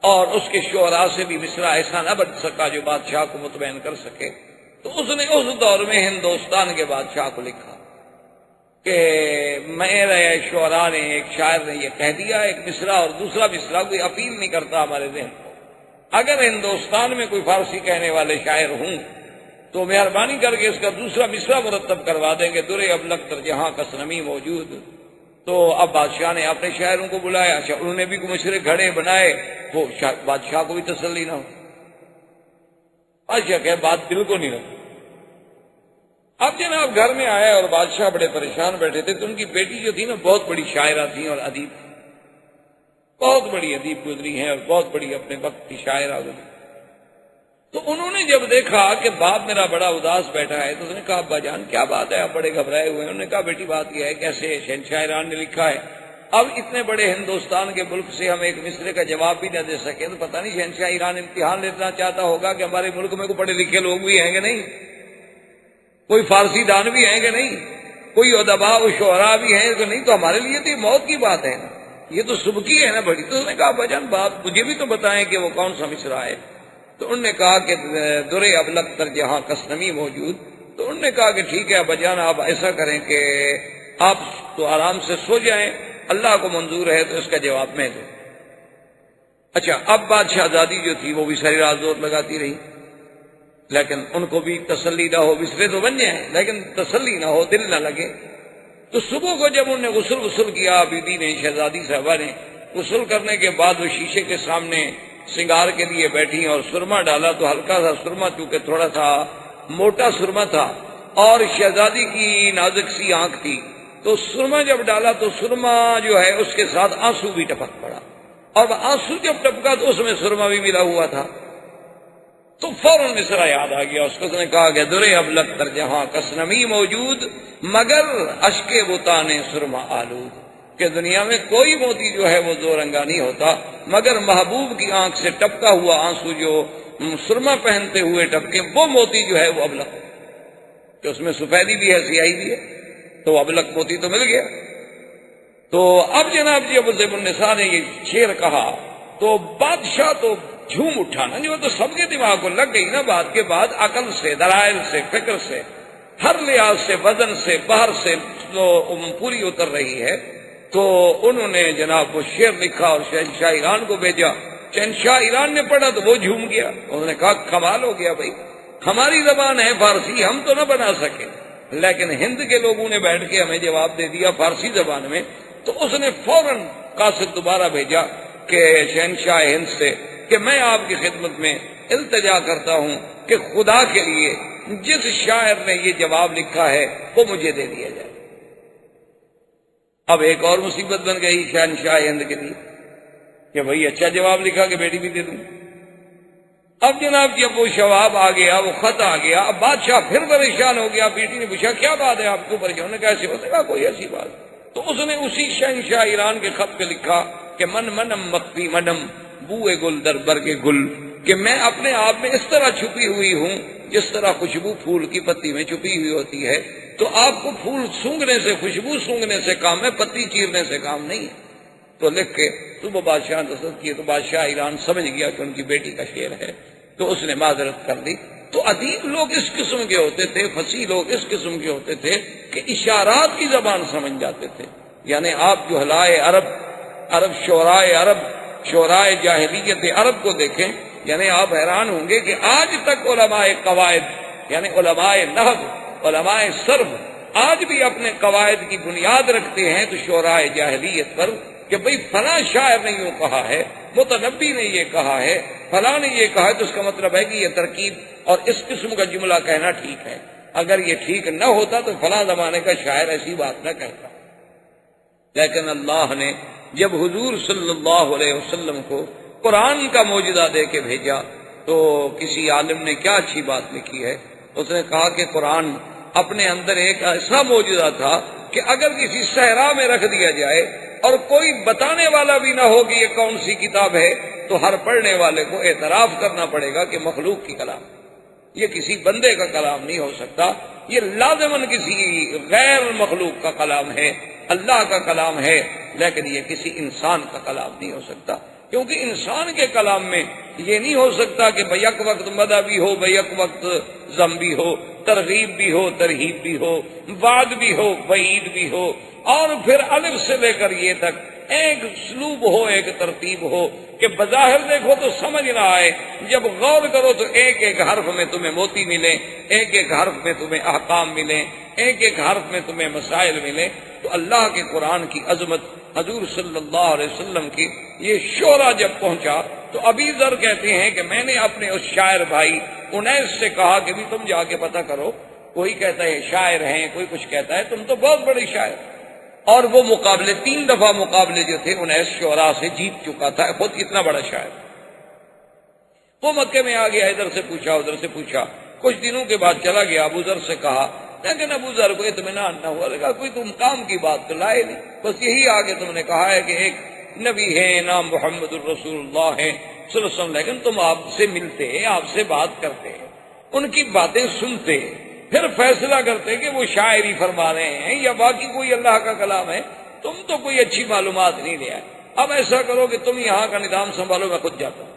اور اس کے شعراء سے بھی مصرع ایسا نہ بن سکا جو بادشاہ کو مطمئن کر سکے. تو اس نے اس دور میں ہندوستان کے بادشاہ کو لکھا کہ میرے شعراء نے، ایک شاعر نے یہ کہہ دیا، ایک مصرع اور دوسرا مصرع کوئی اپیل نہیں کرتا ہمارے ذہن کو. اگر ہندوستان میں کوئی فارسی کہنے والے شاعر ہوں تو مہربانی کر کے اس کا دوسرا مصرع مرتب کروا دیں گے، درے ابلغ تر جہاں کا سنمی موجود۔ تو اب بادشاہ نے اپنے شاعروں کو بلایا، انہوں نے بھی مشرے گھڑے بنائے، وہ بادشاہ کو بھی تسلی نہ ہو۔ بادشاہ کہ بات دل کو نہیں لگی۔ اب جناب گھر میں آیا اور بادشاہ بڑے پریشان بیٹھے تھے، تو ان کی بیٹی جو تھی نا بہت بڑی شاعرہ تھی اور ادیب، بہت بڑی ادیب گزری ہیں اور بہت بڑی اپنے وقت کی شاعرہ گزری۔ تو انہوں نے جب دیکھا کہ باپ میرا بڑا اداس بیٹھا ہے، تو انہوں نے کہا ابا جان کیا بات ہے، آپ بڑے گھبرائے ہوئے ہیں؟ انہوں نے کہا بیٹی بات یہ ہے، کیسے شہنشاہ ایران نے لکھا ہے، اب اتنے بڑے ہندوستان کے ملک سے ہم ایک مصرے کا جواب بھی نہ دے سکے، تو پتہ نہیں شہنشاہ ایران امتحان لینا چاہتا ہوگا کہ ہمارے ملک میں کوئی پڑھے لکھے لوگ بھی ہیں کہ نہیں، کوئی فارسی دان بھی ہیں کہ نہیں، کوئی ادباء و شعراء بھی ہیں کہ نہیں، تو ہمارے لیے تو یہ موت کی بات ہے نا، یہ تو سبکی ہے نا بڑی۔ تو انہوں نے کہا ابا جان باپ مجھے بھی تو بتائیں کہ وہ کون سا مصرع ہے۔ تو انہوں نے کہا کہ درے ابلغ تر جہاں کسنمی موجود۔ تو انہوں نے کہا کہ ٹھیک ہے ابا جان، آپ ایسا کریں کہ آپ تو آرام سے سو جائیں، اللہ کو منظور ہے تو اس کا جواب میں دوں۔ اچھا، اب بات شہزادی جو تھی وہ بھی ساری رات زور لگاتی رہی، لیکن ان کو بھی تسلی نہ ہو، بسرے تو بن جائیں لیکن تسلی نہ ہو، دل نہ لگے۔ تو صبح کو جب انہوں نے غسل کیا، بی بی نے، شہزادی صاحبہ نے غسل کرنے کے بعد وہ شیشے کے سامنے سنگار کے لیے بیٹھی اور سرما ڈالا، تو ہلکا سا سرما، چونکہ تھوڑا سا موٹا سرما تھا اور شہزادی کی نازک سی آنکھ تھی، تو سرما جب ڈالا تو سرما جو ہے اس کے ساتھ آنسو بھی ٹپک پڑا، اور آنسو جب ٹپکا تو اس میں سرما بھی ملا ہوا تھا۔ تو فوراً مصرع یاد آ گیا اس کو، اس نے کہا کہ درے ابلغ تر جہاں کسنمی موجود، مگر اشک بتان سرما آلود، کہ دنیا میں کوئی موتی جو ہے وہ دو رنگا نہیں ہوتا، مگر محبوب کی آنکھ سے ٹپکا ہوا آنسو جو سرما پہنتے ہوئے ٹپکے، وہ موتی جو ہے وہ ابلغ، کہ اس میں سفیدی بھی ہے سیاہی بھی ہے، تو ابلغ موتی تو مل گیا۔ تو اب جناب جی ابو ذئب النساء نے یہ شعر کہا تو بادشاہ تو جھوم اٹھا نا، جو تو سب کے دماغ کو لگ گئی نا بات کے بعد، عقل سے، دلائل سے، فکر سے، ہر لحاظ سے، وزن سے، باہر سے جو پوری اتر رہی ہے۔ تو انہوں نے جناب وہ شعر لکھا اور شہنشاہ ایران کو بھیجا۔ شہنشاہ ایران نے پڑھا تو وہ جھوم گیا، انہوں نے کہا کمال ہو گیا بھائی، ہماری زبان ہے فارسی، ہم تو نہ بنا سکے، لیکن ہند کے لوگوں نے بیٹھ کے ہمیں جواب دے دیا فارسی زبان میں۔ تو اس نے فوراً قاصد دوبارہ بھیجا کہ شہنشاہ ہند سے کہ میں آپ کی خدمت میں التجا کرتا ہوں کہ خدا کے لیے جس شاعر نے یہ جواب لکھا ہے وہ مجھے دے دیا جائے۔ اب ایک اور مصیبت بن گئی شہنشاہ ہند کے لیے کہ بھئی اچھا جواب لکھا کہ بیٹی بھی دے دوں۔ اب جناب جب وہ جواب آ گیا، وہ خط آ گیا، اب بادشاہ پھر پریشان ہو گیا۔ بیٹی نے پوچھا کیا بات ہے، آپ کو پریشان نے کیسے ہوتے؟ کہا کوئی ایسی بات۔ تو اس نے اسی شہنشاہ ایران کے خط پہ لکھا کہ من منم مخفی منم بوئے گل در برگ گل، کہ میں اپنے آپ میں اس طرح چھپی ہوئی ہوں جس طرح خوشبو پھول کی پتی میں چھپی ہوئی ہوتی ہے۔ تو آپ کو پھول سونگھنے سے، خوشبو سونگھنے سے کام ہے، پتی چیرنے سے کام نہیں ہے۔ تو لکھ کے صبح بادشاہ نے تصدیق کی، تو بادشاہ ایران سمجھ گیا کہ ان کی بیٹی کا شعر ہے، تو اس نے معذرت کر دی۔ تو ادیب لوگ اس قسم کے ہوتے تھے، فصیح لوگ اس قسم کے ہوتے تھے کہ اشارات کی زبان سمجھ جاتے تھے۔ یعنی آپ جو جہلائے عرب شعرائے جاہلیت عرب کو دیکھیں، یعنی آپ حیران ہوں گے کہ آج تک علماء قواعد، یعنی علماء نحو، علماء صرف آج بھی اپنے قواعد کی بنیاد رکھتے ہیں تو شعرائے جاہلیت پر، کہ بھئی فلاں شاعر نے یوں کہا ہے، متنبی نے یہ کہا ہے، فلاں نے یہ کہا ہے، تو اس کا مطلب ہے کہ یہ ترکیب اور اس قسم کا جملہ کہنا ٹھیک ہے۔ اگر یہ ٹھیک نہ ہوتا تو فلاں زمانے کا شاعر ایسی بات نہ کہتا۔ لیکن اللہ نے جب حضور صلی اللہ علیہ وسلم کو قرآن کا معجزہ دے کے بھیجا، تو کسی عالم نے کیا اچھی بات لکھی ہے، اس نے کہا کہ قرآن اپنے اندر ایک ایسا معجزہ تھا کہ اگر کسی صحرا میں رکھ دیا جائے اور کوئی بتانے والا بھی نہ ہو کہ یہ کون سی کتاب ہے، تو ہر پڑھنے والے کو اعتراف کرنا پڑے گا کہ مخلوق کی کلام، یہ کسی بندے کا کلام نہیں ہو سکتا، یہ لازماً کسی غیر مخلوق کا کلام ہے، اللہ کا کلام ہے، لیکن یہ کسی انسان کا کلام نہیں ہو سکتا، کیونکہ انسان کے کلام میں یہ نہیں ہو سکتا کہ بیک وقت مدح بھی ہو، بیک وقت ذم بھی ہو، ترغیب بھی ہو، ترہیب بھی ہو، وعد بھی ہو، وعید بھی ہو، اور پھر الف سے لے کر یہ تک ایک اسلوب ہو، ایک ترتیب ہو کہ بظاہر دیکھو تو سمجھ نہ آئے، جب غور کرو تو ایک ایک حرف میں تمہیں موتی ملے، ایک ایک حرف میں تمہیں احکام ملے، ایک ایک حرف میں تمہیں مسائل ملے۔ تو اللہ کے قرآن کی عظمت، حضور صلی اللہ علیہ وسلم کی یہ شعرا جب پہنچا تو ابی ذر کہتے ہیں کہ میں نے اپنے اس شاعر بھائی انیس سے کہا کہ بھی تم جا کے پتہ کرو، کوئی کہتا ہے شاعر ہیں، کوئی کچھ کہتا ہے، تم تو بہت بڑے شاعر۔ اور وہ مقابلے 3 دفعہ مقابلے جو تھے انیس شعراء سے جیت چکا تھا، خود اتنا بڑا شاعر۔ وہ مکے میں آ گیا، ادھر سے پوچھا ادھر سے پوچھا، کچھ دنوں کے بعد چلا گیا، ابو ذر سے کہا، لیکن ابو ذر کو اطمینان نہ ہوا، لگا کوئی تم کام کی بات تو لائے نہیں، بس یہی آگے تم نے کہا ہے کہ ایک نبی ہے نام محمد الرسول اللہ ہے صلی اللہ علیہ وسلم، لیکن تم آپ سے ملتے، آپ سے بات کرتے، ان کی باتیں سنتے، پھر فیصلہ کرتے کہ وہ شاعری فرما رہے ہیں یا باقی کوئی اللہ کا کلام ہے، تم تو کوئی اچھی معلومات نہیں لے آئے۔ اب ایسا کرو کہ تم یہاں کا نظام سنبھالو، میں خود جاتا ہوں۔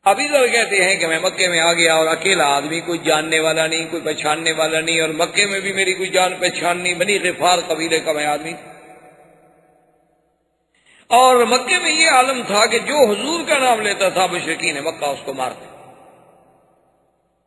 ابھی ذر کہتے ہیں کہ میں مکے میں آ گیا اور اکیلا آدمی، کوئی جاننے والا نہیں، کوئی پہچاننے والا نہیں، اور مکے میں بھی میری کوئی جان پہچان نہیں، بنی غفار قبیلے کا میں آدمی، اور مکے میں یہ عالم تھا کہ جو حضور کا نام لیتا تھا مشرکین مکہ اس کو مارتے،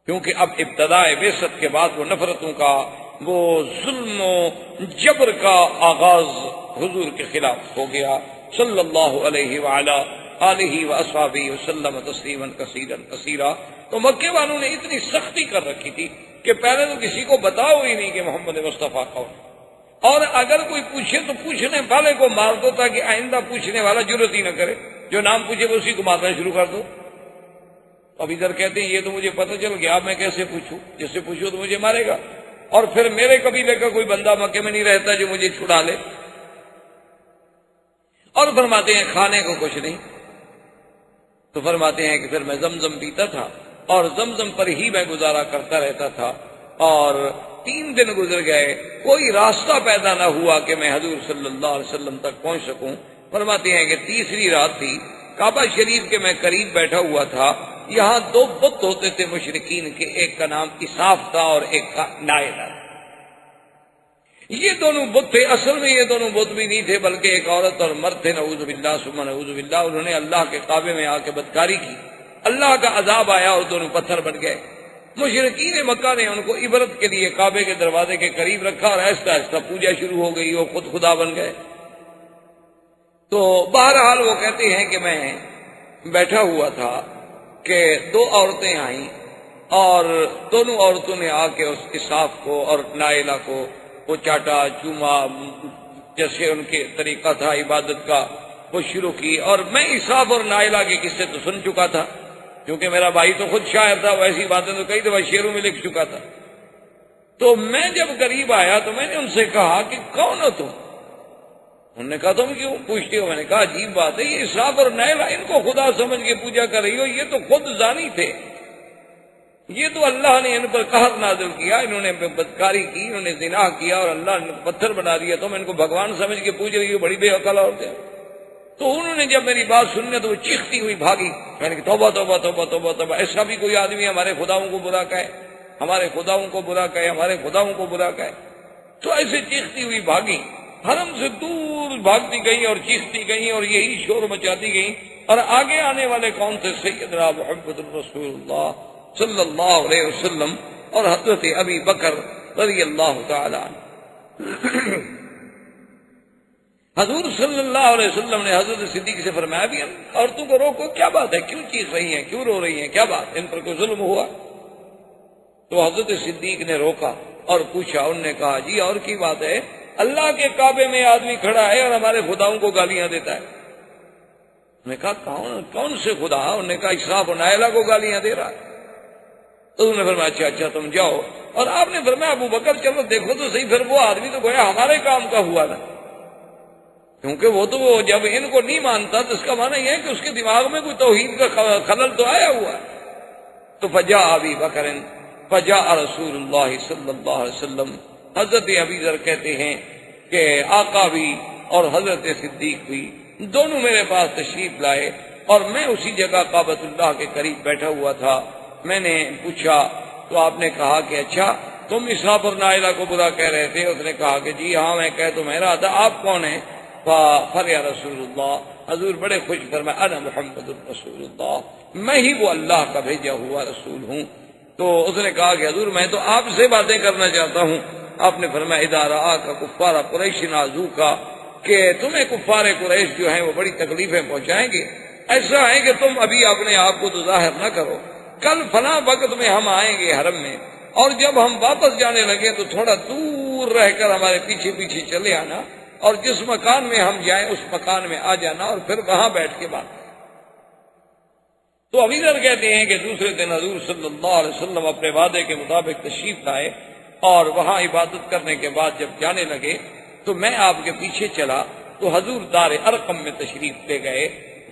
کیونکہ اب ابتداء بعثت کے بعد وہ نفرتوں کا، وہ ظلم و جبر کا آغاز حضور کے خلاف ہو گیا صلی اللہ علیہ وعلا آلہ واصحابہ وسلم تسلیما کثیرا کثیرا۔ تو مکے والوں نے اتنی سختی کر رکھی تھی کہ پہلے تو کسی کو بتاؤ ہی نہیں کہ محمد مصطفیٰ کون، اور اگر کوئی پوچھے تو پوچھنے والے کو مار دو تاکہ آئندہ پوچھنے والا جرت ہی نہ کرے، جو نام پوچھے وہ اسی کو مارنا شروع کر دو۔ اب ادھر کہتے ہیں یہ تو مجھے پتہ چل گیا، میں کیسے پوچھوں، جس سے پوچھو تو مجھے مارے گا، اور پھر میرے قبیلے کا کوئی بندہ مکے میں نہیں رہتا جو مجھے چھڑا لے۔ اور فرماتے ہیں کھانے کو کچھ نہیں، تو فرماتے ہیں کہ پھر میں زمزم پیتا تھا اور زمزم پر ہی میں گزارا کرتا رہتا تھا، اور 3 دن گزر گئے، کوئی راستہ پیدا نہ ہوا کہ میں حضور صلی اللہ علیہ وسلم تک پہنچ سکوں۔ فرماتے ہیں کہ تیسری رات تھی، کعبہ شریف کے میں قریب بیٹھا ہوا تھا، یہاں 2 بت ہوتے تھے مشرکین کے، ایک کا نام اساف تھا اور ایک کا نائلہ۔ یہ دونوں بت تھے، اصل میں یہ دونوں بت بھی نہیں تھے بلکہ ایک عورت اور مرد تھے، نعوذ باللہ ثم نعوذ باللہ۔ انہوں نے اللہ کے کعبے میں آ کے بدکاری کی، اللہ کا عذاب آیا اور دونوں پتھر بن گئے۔ مشرکین مکہ نے ان کو عبرت کے لیے کعبے کے دروازے کے قریب رکھا اور آہستہ آہستہ پوجا شروع ہو گئی، وہ خود خدا بن گئے۔ تو بہرحال وہ کہتے ہیں کہ میں بیٹھا ہوا تھا کہ 2 عورتیں آئیں، اور دونوں عورتوں نے آ کے اس اساف کو اور نائلہ کو وہ چاٹا چوما، جیسے ان کے طریقہ تھا عبادت کا، وہ شروع کی۔ اور میں اساف اور نائلہ کے قصے تو سن چکا تھا، کیونکہ میرا بھائی تو خود شاعر تھا، ویسی باتیں تو کئی دفعہ شعروں میں لکھ چکا تھا۔ تو میں جب قریب آیا تو میں نے ان سے کہا کہ کون ہو تم؟ انہوں نے کہا تم کیوں پوچھتے ہو؟ میں نے کہا عجیب بات ہے، یہ اساف اور نائلہ ان کو خدا سمجھ کے پوجا کر رہی ہو، یہ تو خود زانی تھے، یہ تو اللہ نے ان پر قہر نازل کیا، انہوں نے بدکاری کی، انہوں نے زنا کیا اور اللہ نے پتھر بنا دیا، تم ان کو بھگوان سمجھ کے پوج رہی ہو، بڑی بے عقل عورتیں۔ تو انہوں نے جب میری بات سننے تو وہ چیختی ہوئی بھاگی۔ میں نے کہا توبہ توبہ توبہ توبہ توبہ، ایسا بھی کوئی آدمی ہمارے خداؤں کو برا کہے، ہمارے خداؤں کو برا کہے، ہمارے خداؤں کو برا کہے۔ تو ایسے چیختی ہوئی بھاگی، حرم سے دور بھاگتی گئی اور چیختی گئی اور یہی شور مچاتی گئی، اور آگے آنے والے کون تھے؟ سیدنا محمد الرسول اللہ صلی اللہ علیہ وسلم اور حضرت ابی بکر رضی اللہ تعالی عنہ۔ حضور صلی اللہ علیہ وسلم نے حضرت صدیق سے فرمایا بھی عورتوں کو روکو، کیا بات ہے، کیوں چیخ رہی ہیں، کیوں رو رہی ہیں، کیا بات، ان پر کوئی ظلم ہوا؟ تو حضرت صدیق نے روکا اور پوچھا، انہوں نے کہا جی اور کی بات ہے، اللہ کے کعبے میں آدمی کھڑا ہے اور ہمارے خداؤں کو گالیاں دیتا ہے۔ میں نے کہا کون سے خدا؟ انہوں نے کہا اساف و نائلہ کو گالیاں دے رہا ہے۔ تو انہوں نے فرمایا اچھا اچھا تم جاؤ، اور آپ نے فرمایا ابو بکر چلو دیکھو تو صحیح، پھر وہ آدمی تو گویا ہمارے کام کا ہوا نا، کیونکہ وہ تو جب ان کو نہیں مانتا تو اس کا معنی یہ ہے کہ اس کے دماغ میں کوئی توحید کا خلل تو آیا ہوا ہے۔ تو فجاء ابی بکر فجاء رسول اللہ صلی اللہ علیہ وسلم، حضرت ابی ذر کہتے ہیں کہ آقا بھی اور حضرت صدیق بھی دونوں میرے پاس تشریف لائے، اور میں اسی جگہ کعبۃ اللہ کے قریب بیٹھا ہوا تھا۔ میں نے پوچھا تو آپ نے کہا کہ اچھا تم اسحاق اور نائلہ کو برا کہہ رہے تھے. اس نے کہا کہ جی ہاں میں کہہ تو میں رہا تھا, آپ کون ہیں؟ فَرِيَ رسول اللہ, حضور بڑے خوش فرمائے انا محمد رسول اللہ, میں ہی وہ اللہ کا بھیجا ہوا رسول ہوں. تو اس نے کہا کہ حضور میں تو آپ سے باتیں کرنا چاہتا ہوں. آپ نے فرمایا اذا رآک کفار قریش نازوک, کہ تمہیں کفار قریش جو ہیں وہ بڑی تکلیفیں پہنچائیں گے. ایسا ہے کہ تم ابھی اپنے آپ کو تو ظاہر نہ کرو, کل فلاں وقت میں ہم آئیں گے حرم میں, اور جب ہم واپس جانے لگے تو تھوڑا دور رہ کر ہمارے پیچھے پیچھے چلے آنا, اور جس مکان میں ہم جائیں اس مکان میں آ جانا, اور پھر وہاں بیٹھ کے بات. تو ابھی ذر کہتے ہیں کہ دوسرے دن حضور صلی اللہ علیہ وسلم اپنے وعدے کے مطابق تشریف لائے, اور وہاں عبادت کرنے کے بعد جب جانے لگے تو میں آپ کے پیچھے چلا. تو حضور دار ارقم میں تشریف لے گئے.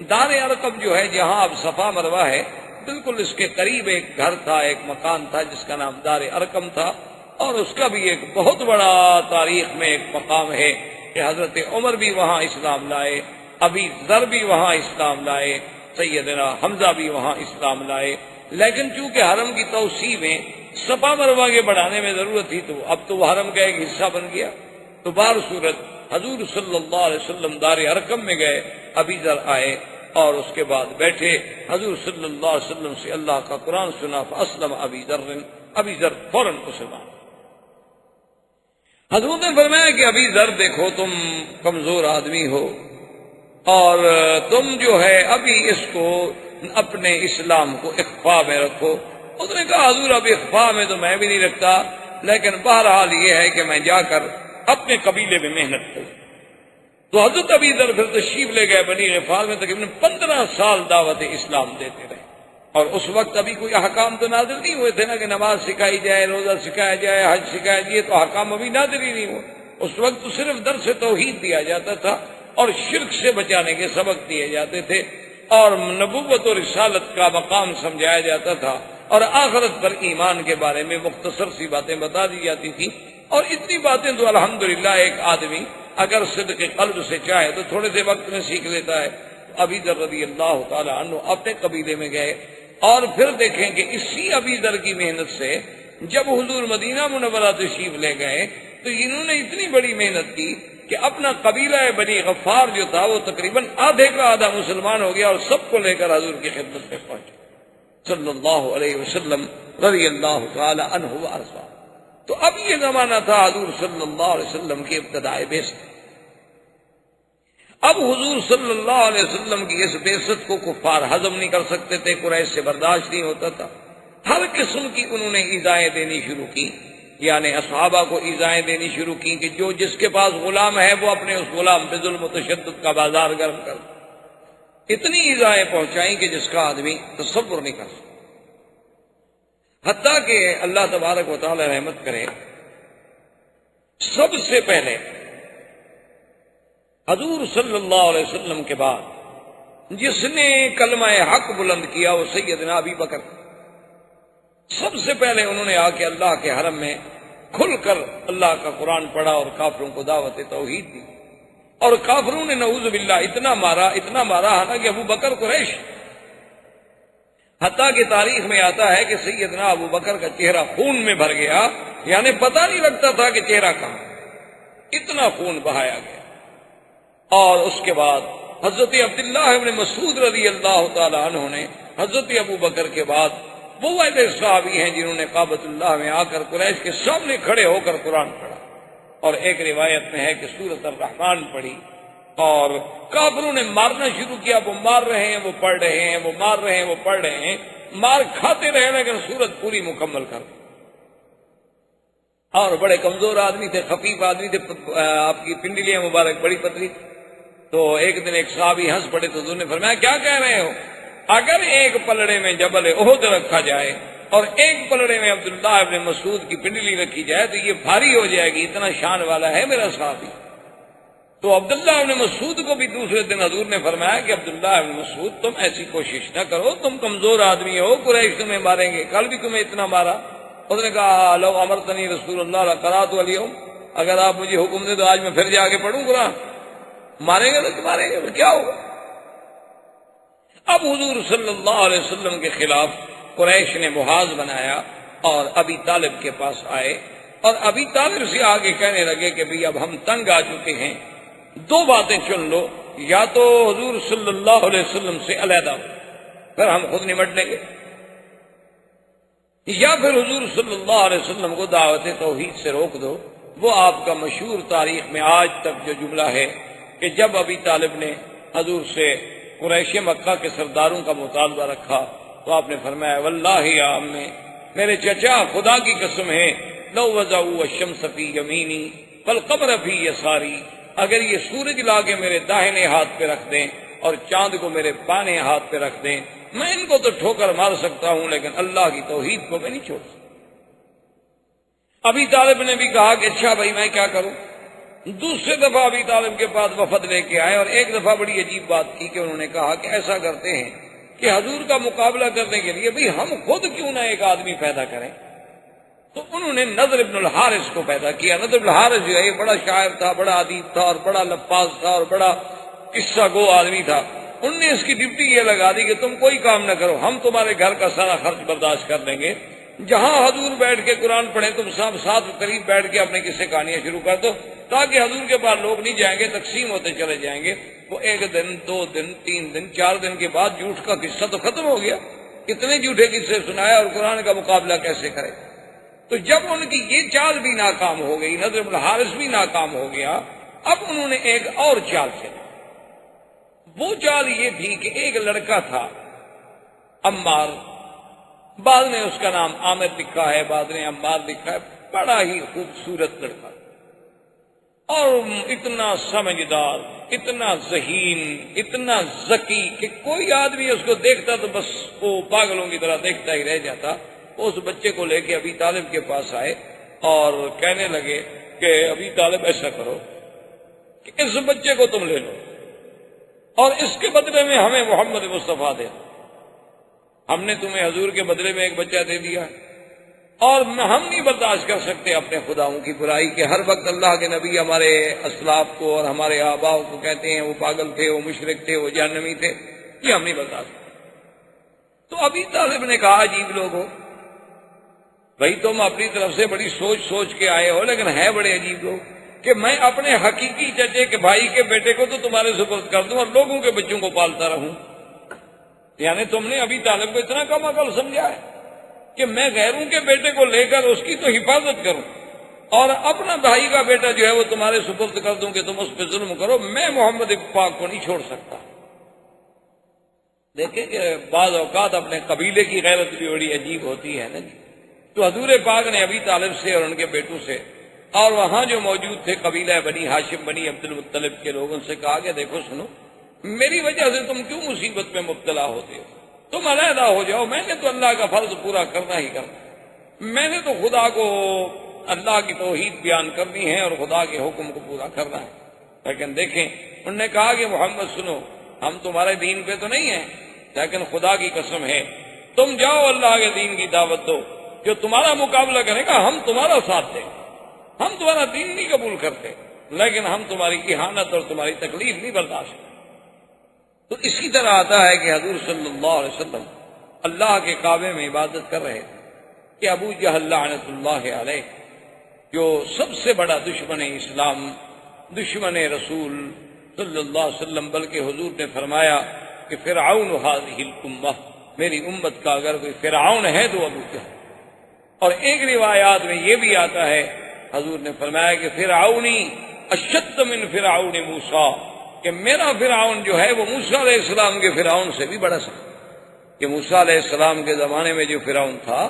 دار ارقم جو ہے جہاں اب صفا مروہ ہے, بالکل اس کے قریب ایک گھر تھا, ایک مکان تھا جس کا نام دار ارقم تھا. اور اس کا بھی ایک بہت بڑا تاریخ میں ایک مقام ہے کہ حضرت عمر بھی وہاں اسلام لائے, ابی ذر بھی وہاں اسلام لائے, سیدنا حمزہ بھی وہاں اسلام لائے. لیکن چونکہ حرم کی توسیع میں صفا مروہ کے بڑھانے میں ضرورت تھی, تو اب تو وہ حرم کا ایک حصہ بن گیا. تو بہر صورت حضور صلی اللہ علیہ وسلم دار ارقم میں گئے, ابی ذر آئے اور اس کے بعد بیٹھے. حضور صلی اللہ علیہ وسلم سے اللہ کا قرآن سنا, فاسلم ابی ذر, ابی ذر فوراً مسلمان. حضور نے فرمایا کہ ابی ذر دیکھو تم کمزور آدمی ہو, اور تم جو ہے ابھی اس کو اپنے اسلام کو اخفاء میں رکھو. اس نے کہا حضور اب اخفاء میں تو میں بھی نہیں رکھتا, لیکن بہرحال یہ ہے کہ میں جا کر اپنے قبیلے میں محنت کروں. تو حضرت ابی ذر پھر تشریف لے گئے بنی غفار میں, تقریباً 15 سال دعوت اسلام دیتے رہے. اور اس وقت ابھی کوئی احکام تو نازل نہیں ہوئے تھے نا, کہ نماز سکھائی جائے, روزہ سکھایا جائے, حج سکھایا جائے, تو احکام ابھی نازل ہی نہیں ہوئے. اس وقت تو صرف درس توحید دیا جاتا تھا, اور شرک سے بچانے کے سبق دیے جاتے تھے, اور نبوت و رسالت کا مقام سمجھایا جاتا تھا, اور آخرت پر ایمان کے بارے میں مختصر سی باتیں بتا دی جاتی تھی. اور اتنی باتیں تو الحمدللہ ایک آدمی اگر صدق قلب سے چاہے تو تھوڑے سے وقت میں سیکھ لیتا ہے. ابی ذر رضی اللہ تعالی عنہ اپنے قبیلے میں گئے, اور پھر دیکھیں کہ اسی ابی ذر کی محنت سے جب حضور مدینہ منورہ تشریف لے گئے تو انہوں نے اتنی بڑی محنت کی کہ اپنا قبیلہ بنی غفار جو تھا وہ تقریباً آدھے کا آدھا مسلمان ہو گیا, اور سب کو لے کر حضور کی خدمت میں پہنچے صلی اللہ علیہ وسلم رضی اللہ تعالی عنہ وارضاہ. تو اب یہ زمانہ تھا حضور صلی اللہ علیہ وسلم کی ابتدائے بعثت. اب حضور صلی اللہ علیہ وسلم کی اس بعثت کو کفار ہضم نہیں کر سکتے تھے, قریش سے برداشت نہیں ہوتا تھا. ہر قسم کی انہوں نے ایذائیں دینی شروع کی, یعنی اصحابہ کو ایذائیں دینی شروع کی کہ جو جس کے پاس غلام ہے وہ اپنے اس غلام پہ ظلم و تشدد کا بازار گرم کر. اتنی ایذائیں پہنچائیں کہ جس کا آدمی تصور نہیں کر سکتا. حتیٰ کہ اللہ تبارک و تعالی رحمت کرے, سب سے پہلے حضور صلی اللہ علیہ وسلم کے بعد جس نے کلمہ حق بلند کیا وہ سیدنا ابی بکر. سب سے پہلے انہوں نے آ کے اللہ کے حرم میں کھل کر اللہ کا قرآن پڑھا اور کافروں کو دعوت توحید دی. اور کافروں نے نعوذ باللہ اتنا مارا حالانکہ ابو بکر قریش. حتیٰ کہ تاریخ میں آتا ہے کہ سیدنا ابو بکر کا چہرہ خون میں بھر گیا, یعنی پتہ نہیں لگتا تھا کہ چہرہ کہاں, اتنا خون بہایا گیا. اور اس کے بعد حضرت عبداللہ ابن مسعود رضی اللہ تعالی عنہ نے حضرت ابو بکر کے بعد وہ ایسے صحابی ہیں جنہوں نے کعبۃ اللہ میں آ کر قریش کے سامنے کھڑے ہو کر قرآن پڑھا. اور ایک روایت میں ہے کہ سورۃ الرحمن پڑھی, اور کافروں نے مارنا شروع کیا. وہ مار رہے ہیں, وہ پڑھ رہے ہیں, وہ مار رہے ہیں, وہ پڑھ رہے ہیں, مار کھاتے رہے, لیکن سورت پوری مکمل کر. اور بڑے کمزور آدمی تھے, خفیف آدمی تھے, آپ کی پنڈلیاں مبارک بڑی پتلی. تو ایک دن ایک صحابی ہنس پڑے تو انہوں نے فرمایا کیا کہہ رہے ہو, اگر ایک پلڑے میں جبل احد رکھا جائے اور ایک پلڑے میں عبداللہ ابن مسعود کی پنڈلی رکھی جائے تو یہ بھاری ہو جائے گی, اتنا شان والا ہے میرا صحابی. تو عبداللہ ابن مسعود کو بھی دوسرے دن حضور نے فرمایا کہ عبداللہ ابن مسعود تم ایسی کوشش نہ کرو, تم کمزور آدمی ہو, قریش تمہیں ماریں گے, کل بھی تمہیں اتنا مارا. اس نے کہا لو امرتنی رسول اللہ لقرأت اليوم, اگر آپ مجھے حکم دیں تو آج میں پھر جا کے پڑھوں قرآن. ماریں گے تو ماریں گے, کیا ہوگا. اب حضور صلی اللہ علیہ وسلم کے خلاف قریش نے محاذ بنایا اور ابی طالب کے پاس آئے اور ابی طالب سے آگے کہنے لگے کہ بھئی اب ہم تنگ آ چکے ہیں، دو باتیں چن لو، یا تو حضور صلی اللہ علیہ وسلم سے علیحدہ ہو پھر ہم خود نمٹ لیں گے، یا پھر حضور صلی اللہ علیہ وسلم کو دعوت توحید سے روک دو۔ وہ آپ کا مشہور تاریخ میں آج تک جو جملہ ہے کہ جب ابی طالب نے حضور سے قریش مکہ کے سرداروں کا مطالبہ رکھا تو آپ نے فرمایا واللہ یا عمی، میرے چچا خدا کی قسم ہے، لو وضعوا الشمس فی یمینی والقمر فی یساری، اگر یہ سورج لا کے میرے داہنے ہاتھ پہ رکھ دیں اور چاند کو میرے بائیں ہاتھ پہ رکھ دیں، میں ان کو تو ٹھوکر مار سکتا ہوں لیکن اللہ کی توحید کو میں نہیں چھوڑ سکتا۔ ابی طالب نے بھی کہا کہ اچھا بھائی میں کیا کروں۔ دوسرے دفعہ ابی طالب کے پاس وفد لے کے آئے اور ایک دفعہ بڑی عجیب بات کی کہ انہوں نے کہا کہ ایسا کرتے ہیں کہ حضور کا مقابلہ کرنے کے لیے بھئی ہم خود کیوں نہ ایک آدمی پیدا کریں۔ تو انہوں نے نضر ابن الحارث کو پیدا کیا۔ نضر ابن الحارث جو ہے یہ بڑا شاعر تھا، بڑا ادیب تھا اور بڑا لفاظ تھا اور بڑا قصہ گو آدمی تھا۔ انہوں نے اس کی ڈیوٹی یہ لگا دی کہ تم کوئی کام نہ کرو، ہم تمہارے گھر کا سارا خرچ برداشت کر لیں گے، جہاں حضور بیٹھ کے قرآن پڑھیں تم سب ساتھ قریب بیٹھ کے اپنے قصے کہانیاں شروع کر دو تاکہ حضور کے پاس لوگ نہیں جائیں گے، تقسیم ہوتے چلے جائیں گے۔ وہ ایک دن، 2 دن، 3 دن، 4 دن کے بعد جھوٹ کا قصہ تو ختم ہو گیا، کتنے جھوٹے قصے سنایا اور قرآن کا مقابلہ کیسے کرے۔ تو جب ان کی یہ چال بھی ناکام ہو گئی، نضر بن الحارث بھی ناکام ہو گیا، اب انہوں نے ایک اور چال چلی۔ وہ چال یہ تھی کہ ایک لڑکا تھا عمار، بعض نے اس کا نام عامر لکھا ہے، بعض نے عمار لکھا ہے، بڑا ہی خوبصورت لڑکا اور اتنا سمجھدار، اتنا ذہین، اتنا ذکی کہ کوئی آدمی اس کو دیکھتا تو بس وہ پاگلوں کی طرح دیکھتا ہی رہ جاتا۔ اس بچے کو لے کے ابی طالب کے پاس آئے اور کہنے لگے کہ ابی طالب ایسا کرو کہ اس بچے کو تم لے لو اور اس کے بدلے میں ہمیں محمد مصطفیٰ دے دو۔ ہم نے تمہیں حضور کے بدلے میں ایک بچہ دے دیا اور ہم نہیں برداشت کر سکتے اپنے خداؤں کی برائی کہ ہر وقت اللہ کے نبی ہمارے اسلاف کو اور ہمارے آباؤ کو کہتے ہیں وہ پاگل تھے، وہ مشرک تھے، وہ جہنمی تھے، یہ ہم نہیں برداشت کرتے۔ تو ابی طالب نے کہا عجیب لوگ ہو بھائی، تم اپنی طرف سے بڑی سوچ کے آئے ہو لیکن ہے بڑے عجیب لوگ کہ میں اپنے حقیقی چچے کے بھائی کے بیٹے کو تو تمہارے سپرد کر دوں اور لوگوں کے بچوں کو پالتا رہوں۔ یعنی تم نے ابی طالب کو اتنا کم عقل سمجھا ہے کہ میں غیروں کے بیٹے کو لے کر اس کی تو حفاظت کروں اور اپنا بھائی کا بیٹا جو ہے وہ تمہارے سپرد کر دوں کہ تم اس پہ ظلم کرو۔ میں محمد پاک کو نہیں چھوڑ سکتا۔ دیکھیں کہ بعض اوقات اپنے قبیلے کی غیرت بھی بڑی عجیب ہوتی ہے نا جی۔ تو حضور پاک نے ابی طالب سے اور ان کے بیٹوں سے اور وہاں جو موجود تھے قبیلہ بنی ہاشم بنی عبد المطلب کے لوگوں سے کہا کہ دیکھو سنو، میری وجہ سے تم کیوں مصیبت میں مبتلا ہوتے ہو؟ تم علیحدہ ہو جاؤ، میں نے تو اللہ کا فرض پورا کرنا ہی کرنا، میں نے تو خدا کو اللہ کی توحید بیان کرنی ہے اور خدا کے حکم کو پورا کرنا ہے۔ لیکن دیکھیں انہوں نے کہا کہ محمد سنو، ہم تمہارے دین پہ تو نہیں ہیں لیکن خدا کی قسم ہے تم جاؤ اللہ کے دین کی دعوت دو، جو تمہارا مقابلہ کرے گا ہم تمہارا ساتھ دیں، ہم تمہارا دین نہیں قبول کرتے لیکن ہم تمہاری اہانت اور تمہاری تکلیف نہیں برداشت کرتے۔ تو اسی طرح آتا ہے کہ حضور صلی اللہ علیہ وسلم اللہ کے کعبے میں عبادت کر رہے تھے کہ ابو جہل لعنت اللہ علیہ، جو سب سے بڑا دشمن اسلام، دشمن رسول صلی اللہ علیہ وسلم، بلکہ حضور نے فرمایا کہ فرعون هذه الامہ، میری امت کا اگر کوئی فرعون ہے تو ابو جہل۔ اور ایک روایات میں یہ بھی آتا ہے حضور نے فرمایا کہ فرعونی اشد من فرعون موسیٰ، کہ میرا فرعون جو ہے وہ موسیٰ علیہ السلام کے فرعون سے بھی بڑا سخت، کہ موسیٰ علیہ السلام کے زمانے میں جو فرعون تھا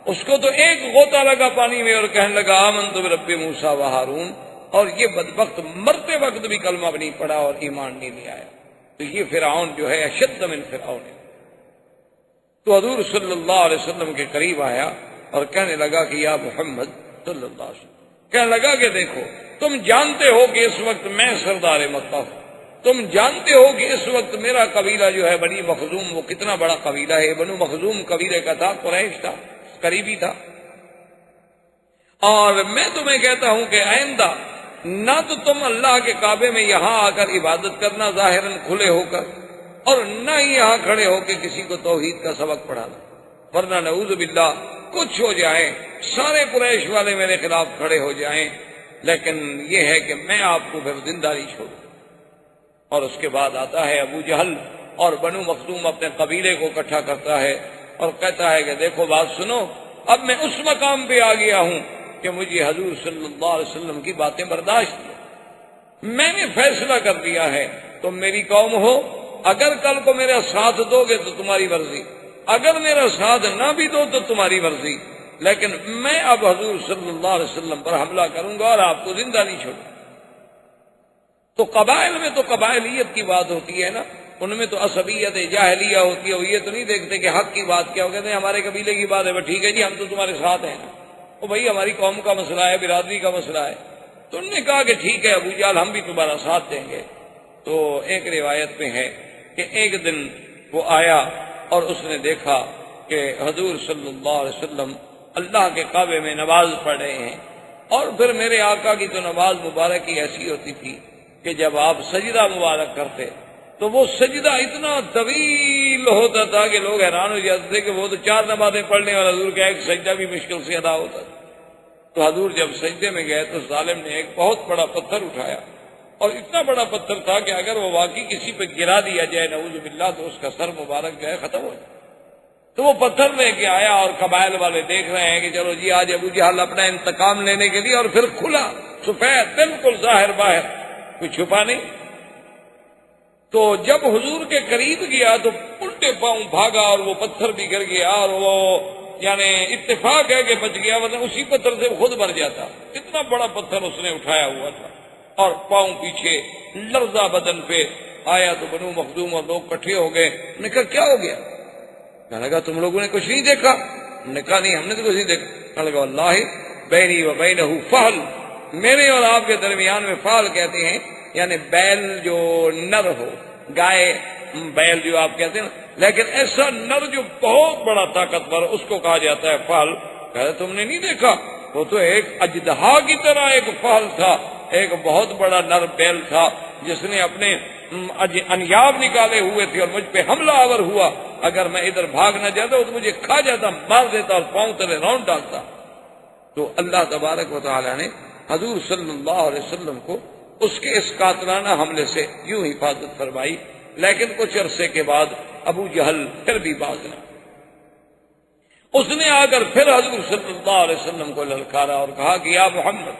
اس کو تو ایک غوطہ لگا پانی میں اور کہنے لگا آمنت برب موسیٰ و ہارون، اور یہ بدبخت مرتے وقت بھی کلمہ بھی نہیں پڑھا اور ایمان نہیں لے آیا۔ تو یہ فرعون جو ہے اشد من فرعون ہے۔ تو حضور صلی اللہ علیہ وسلم کے قریب آیا اور کہنے لگا کہ یا محمد صلی اللہ علیہ وسلم، کہنے لگا کہ دیکھو تم جانتے ہو کہ اس وقت میں سردار مکہ ہوں، تم جانتے ہو کہ اس وقت میرا قبیلہ جو ہے بنی مخزوم، وہ کتنا بڑا قبیلہ ہے، بنو مخزوم قبیلے کا تھا، قریش تھا، قریبی تھا، اور میں تمہیں کہتا ہوں کہ آئندہ نہ تو تم اللہ کے کعبے میں یہاں آ کر عبادت کرنا ظاہراً کھلے ہو کر، اور نہ ہی یہاں کھڑے ہو کے کسی کو توحید کا سبق پڑھانا، ورنہ نعوذ باللہ کچھ ہو جائے، سارے قریش والے میرے خلاف کھڑے ہو جائیں، لیکن یہ ہے کہ میں آپ کو پھر زندہ نہیں چھوڑوں۔ اور اس کے بعد آتا ہے ابو جہل اور بنو مخزوم اپنے قبیلے کو اکٹھا کرتا ہے اور کہتا ہے کہ دیکھو بات سنو، اب میں اس مقام پہ آ گیا ہوں کہ مجھے حضور صلی اللہ علیہ وسلم کی باتیں برداشت ہیں، میں نے فیصلہ کر دیا ہے، تم میری قوم ہو، اگر کل کو میرا ساتھ دو گے تو تمہاری مرضی، اگر میرا ساتھ نہ بھی دو تو تمہاری مرضی، لیکن میں اب حضور صلی اللہ علیہ وسلم پر حملہ کروں گا اور آپ کو زندہ نہیں چھوڑوں۔ تو قبائل میں تو قبائلیت کی بات ہوتی ہے نا، ان میں تو عصبیت جاہلیہ ہوتی ہے، وہ یہ تو نہیں دیکھتے کہ حق کی بات کیا، وہ کہتے ہیں ہمارے قبیلے کی بات ہے، بس ٹھیک ہے جی ہم تو تمہارے ساتھ ہیں نا، وہ بھائی ہماری قوم کا مسئلہ ہے، برادری کا مسئلہ ہے۔ تو انہوں نے کہا کہ ٹھیک ہے ابو جہل ہم بھی تمہارا ساتھ دیں گے۔ تو ایک روایت میں ہے کہ ایک دن وہ آیا اور اس نے دیکھا کہ حضور صلی اللہ علیہ وسلم اللہ کے کعبے میں نماز پڑھ رہے ہیں، اور پھر میرے آقا کی تو نماز مبارک کی ایسی ہوتی تھی کہ جب آپ سجدہ مبارک کرتے تو وہ سجدہ اتنا طویل ہوتا تھا کہ لوگ حیران ہو جاتے تھے کہ وہ تو 4 نمازیں پڑھنے اور حضور کا ایک سجدہ بھی مشکل سے ادا ہوتا تھا۔ تو حضور جب سجدے میں گئے تو ظالم نے ایک بہت بڑا پتھر اٹھایا، اور اتنا بڑا پتھر تھا کہ اگر وہ واقعی کسی پہ گرا دیا جائے نعوذ باللہ تو اس کا سر مبارک جو ہے ختم ہو جائے۔ تو وہ پتھر لے کے آیا اور قبائل والے دیکھ رہے ہیں کہ چلو جی آج ابو جہل اپنا انتقام لینے کے لیے، اور پھر کھلا سفید بالکل ظاہر باہر، کوئی چھپا نہیں۔ تو جب حضور کے قریب گیا تو الٹے پاؤں بھاگا اور وہ پتھر بھی گر گیا، اور وہ یعنی اتفاق ہے کہ بچ گیا، ورنہ اسی پتھر سے خود مر جاتا، اتنا بڑا پتھر اس نے اٹھایا ہوا تھا۔ اور پاؤں پیچھے لرزہ بدن پہ آیا تو بنو مخزوم اور لوگ کٹھے ہو گئے۔ نے کہا کیا ہو گیا؟ کہنے لگا تم لوگوں نے کچھ نہیں دیکھا؟ نے کہا نہیں ہم نے تو کچھ نہیں دیکھا۔ کہنے لگا اللہ بینی و بینہ فحل، میرے اور آپ کے درمیان میں فحل کہتے ہیں یعنی بیل جو نر ہو، گائے بیل جو آپ کہتے ہیں نا، لیکن ایسا نر جو بہت بڑا طاقتور اس کو کہا جاتا ہے فحل۔ کہتے تم نے نہیں دیکھا؟ وہ تو ایک اژدہا کی طرح ایک فحل تھا، ایک بہت بڑا نر بیل تھا جس نے اپنے انیاب نکالے ہوئے تھے اور مجھ پہ حملہ آور ہوا، اگر میں ادھر بھاگ نہ جاتا تو مجھے کھا جاتا، مار دیتا اور پاؤں تلے راؤنڈ ڈالتا۔ تو اللہ تبارک و تعالی نے حضور صلی اللہ علیہ وسلم کو اس کے اس قاتلانہ حملے سے یوں حفاظت فرمائی، لیکن کچھ عرصے کے بعد ابو جہل پھر بھی باز نہ، اس نے آ کر پھر حضور صلی اللہ علیہ وسلم کو للکارا اور کہا کہ یا محمد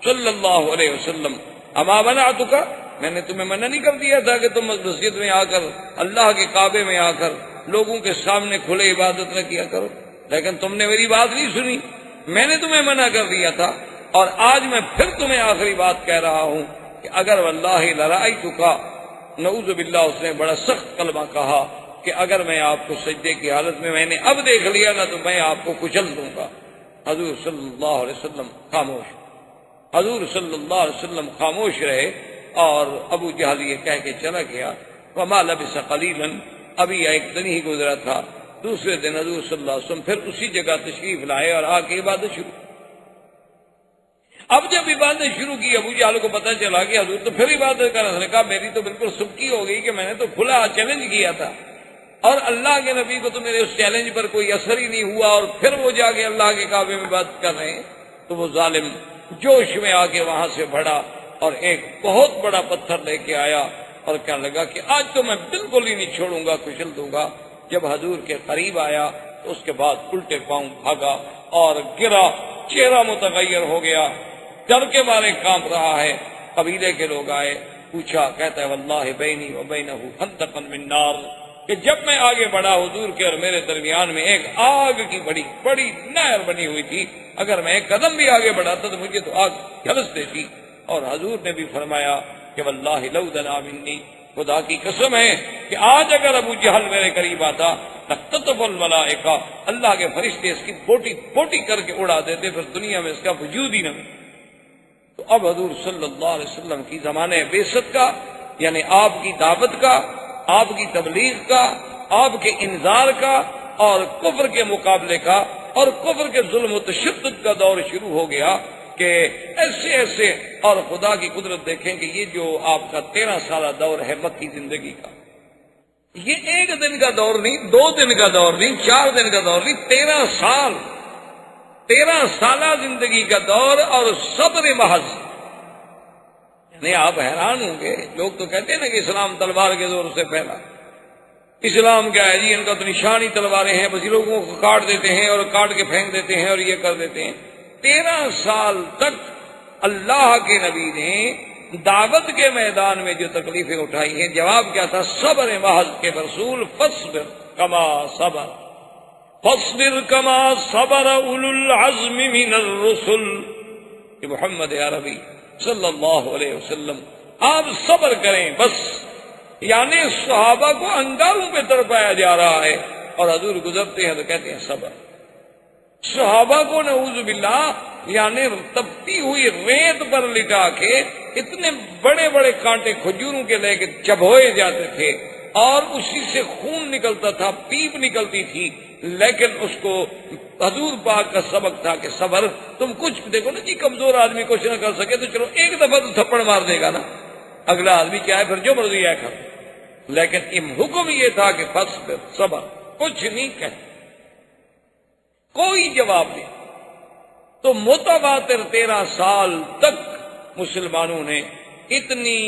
صلی اللہ علیہ وسلم اما منعتک، میں نے تمہیں منع نہیں کر دیا تھا کہ تم مسجد میں آ کر اللہ کے کعبے میں آ کر لوگوں کے سامنے کھلے عبادت نہ کیا کرو، لیکن تم نے میری بات نہیں سنی، میں نے تمہیں منع کر دیا تھا، اور آج میں پھر تمہیں آخری بات کہہ رہا ہوں کہ اگر واللہ لرأیتک، نعوذ باللہ اس نے بڑا سخت کلمہ کہا کہ اگر میں آپ کو سجدے کی حالت میں نے اب دیکھ لیا نا تو میں آپ کو کچل دوں گا۔ حضور صلی اللہ علیہ وسلم خاموش، حضور صلی اللہ علیہ وسلم خاموش رہے، اور ابو جہل یہ کہہ کے چلا گیا۔ وما لبث قلیلا، ابھی ایک دن ہی گزرا تھا، دوسرے دن حضور صلی اللہ علیہ وسلم پھر اسی جگہ تشریف لائے اور آ کے عبادت شروع۔ اب جب عبادت شروع کی ابو جہل کو پتہ چلا کہ حضور تو پھر عبادت کر رہے، کہا میری تو بالکل سبکی ہو گئی کہ میں نے تو کھلا چیلنج کیا تھا، اور اللہ کے نبی کو تو میرے اس چیلنج پر کوئی اثر ہی نہیں ہوا، اور پھر وہ جا کے اللہ کے کعبے میں عبادت کر رہے ہیں۔ تو وہ ظالم جوش میں آ کے وہاں سے بڑھا اور ایک بہت بڑا پتھر لے کے آیا اور کہنے لگا کہ آج تو میں بالکل ہی نہیں چھوڑوں گا، کچل دوں گا۔ جب حضور کے قریب آیا تو اس کے بعد الٹے پاؤں بھاگا اور گرا، چہرہ متغیر ہو گیا، ڈر کے مارے کانپ رہا ہے۔ قبیلے کے لوگ آئے، پوچھا، کہتا ہے واللہ بینی و بینہ خندقا من نار، کہ جب میں آگے بڑھا حضور کے اور میرے درمیان میں ایک آگ کی بڑی بڑی نہر بنی ہوئی تھی، اگر میں ایک قدم بھی آگے بڑھاتا تو مجھے تو آگ جھلس دیتی۔ اور حضور نے بھی فرمایا کہ واللہ لو دنا منی، خدا کی قسم ہے کہ آج اگر ابو جہل میرے قریب آتا لقتطف الملائکہ، اللہ کے فرشتے اس کی بوٹی بوٹی کر کے اڑا دیتے، پھر دنیا میں اس کا وجود ہی نہ ملتا۔ تو اب حضور صلی اللہ علیہ وسلم کی زمانے بعثت کا، یعنی آپ کی دعوت کا، آپ کی تبلیغ کا، آپ کے انذار کا، اور کفر کے مقابلے کا، اور کفر کے ظلم و تشدد کا دور شروع ہو گیا کہ ایسے ایسے، اور خدا کی قدرت دیکھیں کہ یہ جو آپ کا 13 سالہ دور ہے مکی زندگی کا، یہ ایک دن کا دور نہیں، 2 دن کا دور نہیں، 4 دن کا دور نہیں، 13 سال 13 سالہ زندگی کا دور اور صبر محض. یعنی آپ حیران ہوں گے. لوگ تو کہتے ہیں نا کہ اسلام تلوار کے زور سے پھیلا. اسلام کیا ہے جی؟ ان کا تو نشانی تلواریں ہیں، بس لوگوں کو کاٹ دیتے ہیں اور کاٹ کے پھینک دیتے ہیں اور یہ کر دیتے ہیں. 13 سال تک اللہ کے نبی نے دعوت کے میدان میں جو تکلیفیں اٹھائی ہیں، جواب کیا تھا؟ صبر محض کے رسول فاصبر کما صبر، فاصبر کما صبر اولو العزم من الرسل. کہ محمد عربی صلی اللہ علیہ وسلم آپ صبر کریں بس. یعنی صحابہ کو انگاروں پہ تڑپایا جا رہا ہے اور حضور گزرتے ہیں تو کہتے ہیں صبر. صحابہ کو نعوذ باللہ یعنی تپتی ہوئی ریت پر لٹا کے اتنے بڑے بڑے کانٹے کھجوروں کے لے کے چبھوئے جاتے تھے اور اسی سے خون نکلتا تھا، پیپ نکلتی تھی، لیکن اس کو حضور پاک کا سبق تھا کہ صبر. تم کچھ دیکھو نا جی، کمزور آدمی کچھ نہ کر سکے تو چلو ایک دفعہ تو تھپڑ مار دے گا نا، اگلا آدمی کیا ہے پھر جو مرضی ہے کر. لیکن حکم یہ تھا کہ فاصبر صبر، کچھ نہیں کہ کوئی جواب نہیں. تو متواتر 13 سال تک مسلمانوں نے اتنی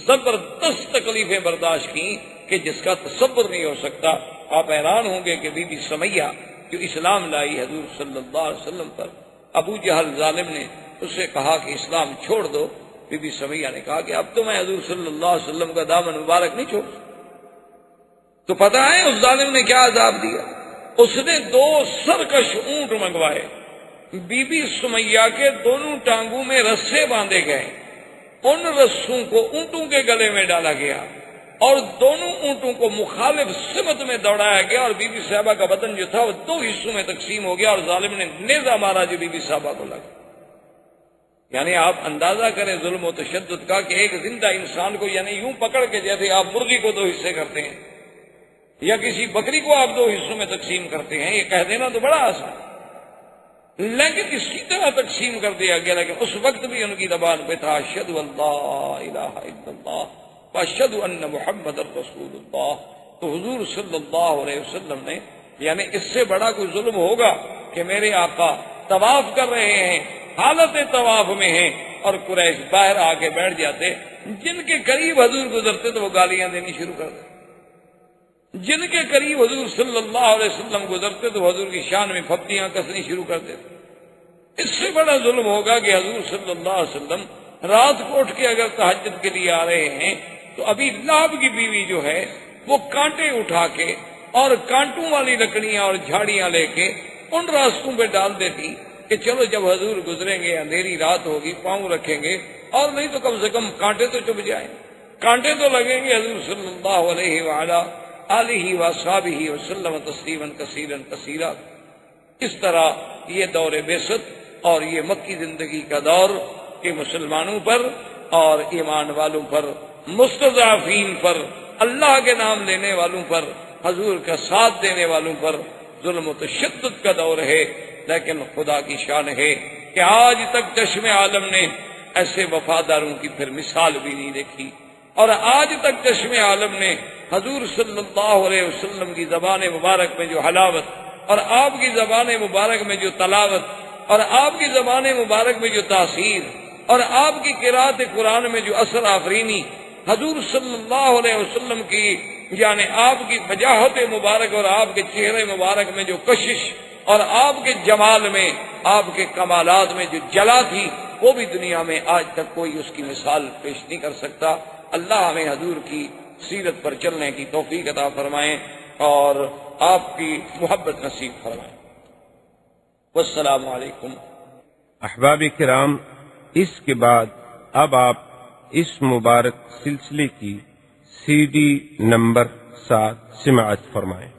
زبردست تکلیفیں برداشت کی کہ جس کا تصور نہیں ہو سکتا. آپ حیران ہوں گے کہ بی بی سمیہ جو اسلام لائی حضور صلی اللہ علیہ وسلم پر، ابو جہل ظالم نے اس سے کہا کہ اسلام چھوڑ دو. بی بی سمیہ نے کہا کہ اب تو میں حضور صلی اللہ علیہ وسلم کا دامن مبارک نہیں چھوڑ. تو پتہ ہے اس ظالم نے کیا عذاب دیا؟ اس نے 2 سرکش اونٹ منگوائے. بی بی سمیہ کے دونوں ٹانگوں میں رسے باندھے گئے، ان رسوں کو اونٹوں کے گلے میں ڈالا گیا اور دونوں اونٹوں کو مخالف سمت میں دوڑایا گیا اور بی بی صاحبہ کا بدن جو تھا وہ 2 حصوں میں تقسیم ہو گیا اور ظالم نے نیزہ مارا جو بی بی صاحبہ کو لگا. یعنی آپ اندازہ کریں ظلم و تشدد کا کہ ایک زندہ انسان کو یعنی یوں پکڑ کے جیسے آپ مرغی کو 2 حصے کرتے ہیں یا کسی بکری کو آپ 2 حصوں میں تقسیم کرتے ہیں، یہ کہہ دینا تو بڑا آسان، لیکن اسی طرح تقسیم کر دیا گیا. لیکن اس وقت بھی ان کی زبان پہ تھا اشہد ان لا الہ الا اللہ واشہد ان محمد رسول اللہ. تو حضور صلی اللہ علیہ وسلم نے یعنی اس سے بڑا کوئی ظلم ہوگا کہ میرے آقا طواف کر رہے ہیں، حالت طواف میں ہیں اور قریش باہر آ کے بیٹھ جاتے. جن کے قریب حضور گزرتے تو وہ گالیاں دینی شروع کر دیتے، جن کے قریب حضور صلی اللہ علیہ وسلم گزرتے تو حضور کی شان میں پھپتیاں کسنی شروع کر دیتے. اس سے بڑا ظلم ہوگا کہ حضور صلی اللہ علیہ وسلم رات کو اٹھ کے اگر تہجد کے لیے آ رہے ہیں تو ابھی لہب کی بیوی جو ہے وہ کانٹے اٹھا کے اور کانٹوں والی لکڑیاں اور جھاڑیاں لے کے ان راستوں پہ ڈال دیتی کہ چلو جب حضور گزریں گے اندھیری رات ہوگی پاؤں رکھیں گے اور نہیں تو کم سے کم کانٹے تو چبھ جائیں، کانٹے تو لگیں گے. حضور صلی اللہ علیہ وآلہ آلہ واصحابہ وسلم تسلیما کثیرا کثیرا. اس طرح یہ دور بعثت اور یہ مکی زندگی کا دور کہ مسلمانوں پر اور ایمان والوں پر، مستضعفین پر، اللہ کے نام لینے والوں پر، حضور کا ساتھ دینے والوں پر ظلم و تشدد کا دور ہے. لیکن خدا کی شان ہے کہ آج تک چشم عالم نے ایسے وفاداروں کی پھر مثال بھی نہیں دیکھی اور آج تک چشم عالم نے حضور صلی اللہ علیہ وسلم کی زبان مبارک میں جو حلاوت اور آپ کی زبان مبارک میں جو تلاوت اور آپ کی زبان مبارک میں جو تاثیر اور آپ کی قرات قرآن میں جو اثر آفرینی، حضور صلی اللہ علیہ وسلم کی یعنی آپ کی وجاہت مبارک اور آپ کے چہرے مبارک میں جو کشش اور آپ کے جمال میں، آپ کے کمالات میں جو جلا تھی، وہ بھی دنیا میں آج تک کوئی اس کی مثال پیش نہیں کر سکتا. اللہ ہمیں حضور کی سیرت پر چلنے کی توفیق عطا فرمائیں اور آپ کی محبت نصیب فرمائیں. والسلام علیکم. احباب کرام، اس کے بعد اب آپ اس مبارک سلسلے کی CD نمبر 7 سماعت فرمائیں.